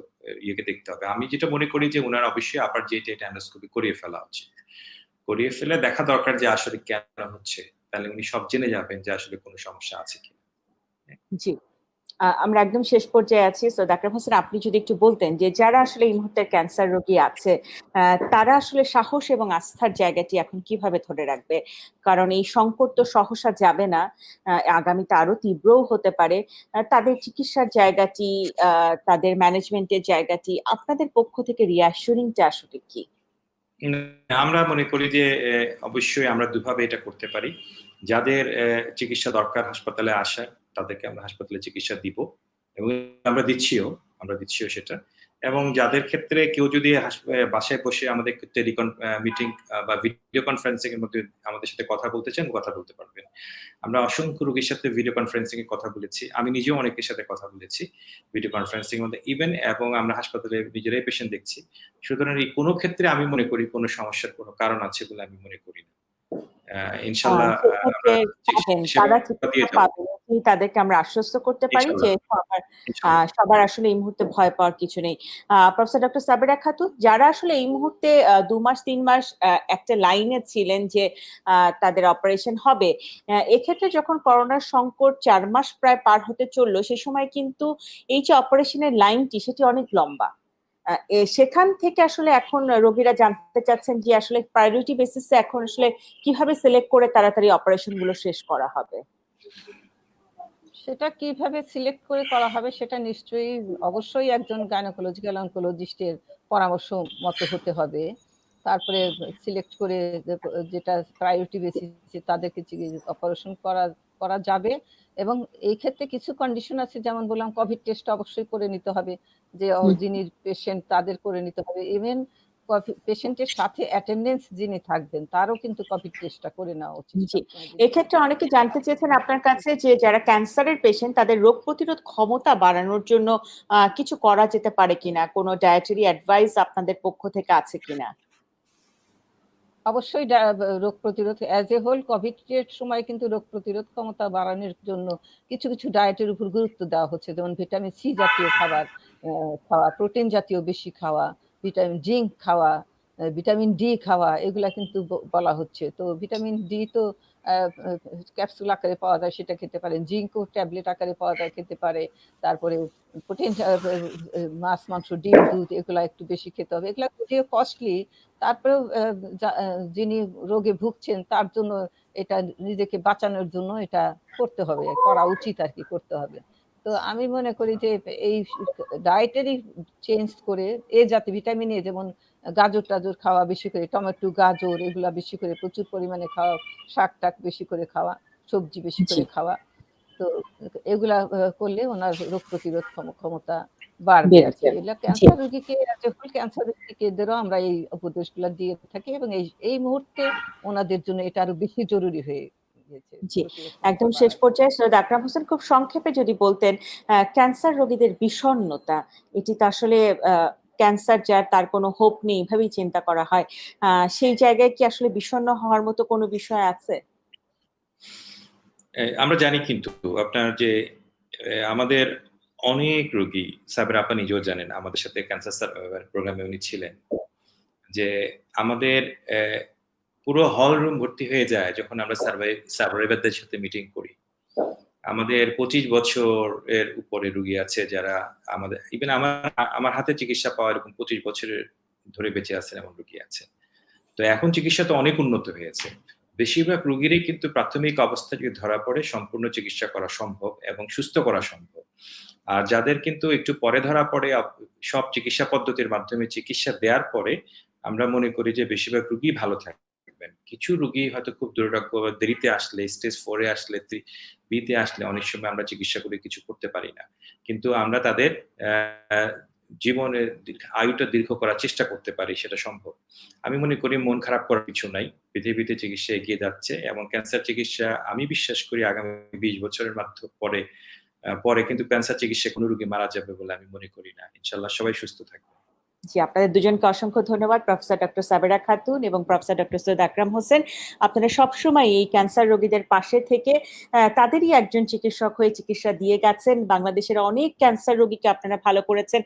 দেখতে হবে। আমি যেটা মনে করি যে ওনার অবশ্যই আবার যেটা এন্ডোস্কোপি করিয়ে ফেলা উচিত। করিয়ে ফেলে দেখা দরকার যে আসলে কেন হচ্ছে, তাহলে উনি সব জেনে যাবেন যে আসলে কোনো সমস্যা আছে কিনা। জি, আমরা একদম শেষ পর্যায়ে আছি। সৈয়দ আকরাম হোসেন, আপনি যদি একটু বলতেন যে যারা আসলে এই মুহূর্তে ক্যান্সার রোগী আছে, তারা আসলে সাহস এবং আস্থার জায়গাটি এখন কিভাবে ধরে রাখবে? কারণ এই সংকট তো সহসা যাবে না, আগামীতে আরো তীব্রও হতে পারে। তাদের চিকিৎসার জায়গাটি, তাদের ম্যানেজমেন্টের জায়গাটি, আপনাদের পক্ষ থেকে রিঅ্যাসুরিংটা আসলে কি? আমরা মনে করি যে অবশ্যই আমরা দুভাবে এটা করতে পারি। যাদের চিকিৎসা দরকার হাসপাতালে আসা, তাদেরকে আমরা হাসপাতালে চিকিৎসা দিব, এবং আমরা দিচ্ছিও সেটা। এবং যাদের ক্ষেত্রে কেউ যদি বাসায় বসে আমাদের টেলিকন মিটিং বা ভিডিও কনফারেন্সিং এর মধ্যে আমাদের সাথে কথা বলতে চান, কথা বলতে পারবেন। আমরা অসংখ্য রোগীর সাথে ভিডিও কনফারেন্সিং এ কথা বলেছি, আমি নিজেও অনেকের সাথে কথা বলেছি ভিডিও কনফারেন্সিং এর মধ্যে ইভেন, এবং আমরা হাসপাতালে নিজেরাই পেশেন্ট দেখছি। সুতরাং এই কোনো ক্ষেত্রে আমি মনে করি কোনো সমস্যার কোনো কারণ আছে বলে আমি মনে করি না। ইনশাআল্লাহ তারা চিকিৎসা পাবেন, কি তাদেরকে আমরা আশ্বস্ত করতে পারি যে ইনশাআল্লাহ। ইনশাআল্লাহ। সবার আসলে এই মুহূর্তে ভয় পাওয়ার কিছু নেই। প্রফেসর ডক্টর সাবেরা খাতুন, যারা আসলে এই মুহূর্তে ২ মাস ৩ মাস একটা লাইনে ছিলেন যে তাদের অপারেশন হবে, এক্ষেত্রে যখন করোনার সংকট ৪ মাস প্রায় পার হতে চলল, সে সময় কিন্তু এই যে অপারেশনের লাইনটি সেটি অনেক লম্বা। সেখান থেকে আসলে এখন রোগীরা জানতে চাচ্ছেন যে আসলে প্রায়োরিটি বেসিসে এখন আসলে কিভাবে সিলেক্ট করে তাড়াতাড়ি অপারেশন গুলো শেষ করা হবে? সেটা কিভাবে সিলেক্ট করে করা হবে সেটা নিশ্চয়ই অবশ্যই একজন গাইনোকোলজিক্যাল অনকোলজিস্টের পরামর্শ মতো হতে হবে। তারপরে সিলেক্ট করে যেটা প্রায়োরিটি বেসিসে তাদেরকে অপারেশন করা যাবে। এবং এই ক্ষেত্রে কিছু কন্ডিশন আছে, যেমন বললাম কোভিড টেস্ট অবশ্যই করে নিতে হবে, যে যিনি পেশেন্ট তাদের করে নিতে হবে। ইভেন পেশেন্টের সাথে অ্যাটেন্ডেন্স যিনি থাকবেন তারও কিন্তু কোভিড টেস্টটা করে নেওয়া উচিত। জি, এক্ষেত্রে অনেকে জানতে চেয়েছেন আপনার কাছে যে যারা ক্যান্সারের পেশেন্ট তাদের রোগ প্রতিরোধ ক্ষমতা বাড়ানোর জন্য কিছু করা যেতে পারে কিনা, কোনো ডায়েটারি অ্যাডভাইস আপনাদের পক্ষ থেকে আছে কিনা? অবশ্যই রোগ প্রতিরোধ অ্যাজ এ হোল কোভিড এর সময় কিন্তু রোগ প্রতিরোধ ক্ষমতা বাড়ানোর জন্য কিছু কিছু ডায়েটের উপর গুরুত্ব দেওয়া হচ্ছে, যেমন ভিটামিন সি জাতীয় খাবার খাওয়া, প্রোটিন জাতীয় বেশি খাওয়া, ভিটামিন জিঙ্ক খাওয়া, ভিটামিন ডি খাওয়া, এগুলা কিন্তু বলা হচ্ছে। তো ভিটামিন ডি তো ক্যাপসুল আকারে পাওয়া যায়, সেটা খেতে পারেন। জিঙ্কও ট্যাবলেট আকারে পাওয়া যায়, খেতে পারে। তারপরে প্রোটিন, মাছ মাংস ডিম দুধ এগুলা একটু বেশি খেতে হবে। এগুলা যদিও কস্টলি, তারপরেও যিনি রোগে ভুগছেন তার জন্য এটা নিজেকে বাঁচানোর জন্য এটা করতে হবে, করা উচিত আর কি, করতে হবে। তো আমি মনে করি যে এই ডায়েটারি চেঞ্জ করে জাতীয় ভিটামিন এ, যেমন গাজর টাজর খাওয়া বেশি করে, টমেটো গাজর এগুলা বেশি করে প্রচুর পরিমাণে খাওয়া, শাক টাক বেশি করে খাওয়া, সবজি বেশি করে খাওয়া। তো এগুলা করলে ওনার রোগ প্রতিরোধ ক্ষমতা বাড়বে আর কি। এগুলা ক্যান্সার রোগীকে, ক্যান্সার রোগীদেরও আমরা এই উপদেশগুলা দিয়ে থাকি, এবং এই মুহূর্তে ওনাদের জন্য এটা আরো বেশি জরুরি হয়ে গেছে। জি, একদম শেষ পর্যায়ে সৈয়দ আকরাম হোসেন খুব সংক্ষেপে যদি বলতেন, ক্যান্সার রোগীদের বিষণ্ণতা, এটি তো আসলে ক্যান্সার যার তার কোনো হোপ নেই এভাবেই চিন্তা করা হয়। সেই জায়গায় কি আসলে বিষণ্ণ হওয়ার মতো কোনো বিষয় আছে? আমরা জানি কিন্তু আপনার যে আমাদের অনেক রোগী, সাবেরা আপা নিজেও জানেন, আমাদের সাথে ক্যান্সার সার্ভাইভার প্রোগ্রামে উনি ছিলেন, যে আমাদের পুরো হল রুম ভর্তি হয়ে যায় যখন আমরা সার্ভাইভারদের সাথে মিটিং করি। আমাদের 25 বছরের উপরে রোগী আছে যারা আমাদের, ইভেন আমার হাতে চিকিৎসা পাওয়া এরকম 25 বছরের ধরে বেঁচে আছেন এমন রোগী আছে। তো এখন চিকিৎসা তো অনেক উন্নত হয়েছে। বেশিরভাগ রোগীরই কিন্তু প্রাথমিক অবস্থা যদি ধরা পড়ে সম্পূর্ণ চিকিৎসা করা সম্ভব এবং সুস্থ করা সম্ভব। আর যাদের কিন্তু একটু পরে ধরা পড়ে, সব চিকিৎসা পদ্ধতির মাধ্যমে চিকিৎসা দেওয়ার পরে আমরা মনে করি যে বেশিরভাগ রোগী ভালো থাকবেন। কিছু রোগী হয়তো খুব দুর্ভাগ্য বা দেরিতে আসলে, স্টেজ 4 এ আসলে, 3B তে আসলে অনেক সময় আমরা চিকিৎসা করে কিছু করতে পারি না। কিন্তু আমরা তাদের জীবনের আয়ুটা দীর্ঘ করার চেষ্টা করতে পারি, সেটা সম্ভব। আমি মনে করি মন খারাপ করার কিছু নাই। পৃথিবীতে চিকিৎসা এগিয়ে যাচ্ছে এবং ক্যান্সার চিকিৎসা আমি বিশ্বাস করি আগামী 20 বছরের পরে কিন্তু ক্যান্সার চিকিৎসায় কোনো রোগী মারা যাবে বলে আমি মনে করি না। ইনশাআল্লাহ সবাই সুস্থ থাকবে। জি, আপনাদের দুজনকে অসংখ্য ধন্যবাদ, প্রফেসর ডক্টর সাবেরা খাতুন এবং প্রফেসর ডক্টর সৈয়দ আকরাম হোসেন। আপনারা সবসময় এই ক্যান্সার রোগীদের পাশে থেকে তাদেরই একজন চিকিৎসক হয়ে চিকিৎসা দিয়ে গেছেন। বাংলাদেশের অনেক ক্যান্সার রোগীকে আপনারা ভালো করেছেন।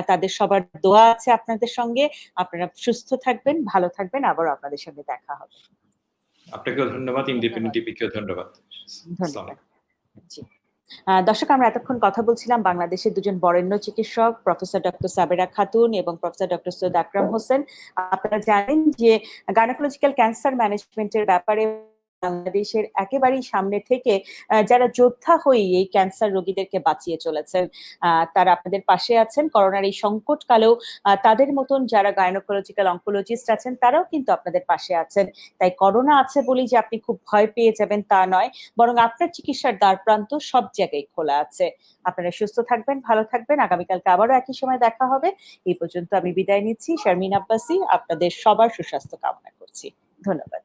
তাদের সবার দোয়া আছে আপনাদের সঙ্গে। আপনারা সুস্থ থাকবেন, ভালো থাকবেন। আবারও আপনাদের সঙ্গে দেখা হবে। আপনাকেও ধন্যবাদ, ইন্ডিপেন্ডেন্ট টিভিকেও ধন্যবাদ। ধন্যবাদ। জি। দর্শক, আমরা এতক্ষণ কথা বলছিলাম বাংলাদেশের দুজন বরেণ্য চিকিৎসক, প্রফেসর ডক্টর সাবেরা খাতুন এবং প্রফেসর ডক্টর সৈয়দ আকরাম হোসেন। আপনারা জানেন যে গাইনোকোলজিক্যাল ক্যান্সার ম্যানেজমেন্টের ব্যাপারে বাংলাদেশের একেবারেই সামনে থেকে যারা যোদ্ধা হয়ে এই ক্যান্সার রোগীদেরকে বাঁচিয়ে চলেছেন, তারা আপনাদের পাশে আছেন। করোনার এই সংকটকালেও তাদের মতন যারা গাইনোকোলজিক্যাল অনকোলজিস্ট আছেন তারাও কিন্তু আপনাদের পাশে আছেন। তাই করোনা আছে বলেই যে আপনি খুব ভয় পেয়ে যাবেন তা নয়, বরং আপনার চিকিৎসার দ্বারপ্রান্ত সব জায়গায় খোলা আছে। আপনারা সুস্থ থাকবেন, ভালো থাকবেন। আগামীকালকে আবারও একই সময় দেখা হবে। এই পর্যন্ত আমি বিদায় নিচ্ছি। শারমিন আব্বাসী আপনাদের সবার সুস্বাস্থ্য কামনা করছি। ধন্যবাদ।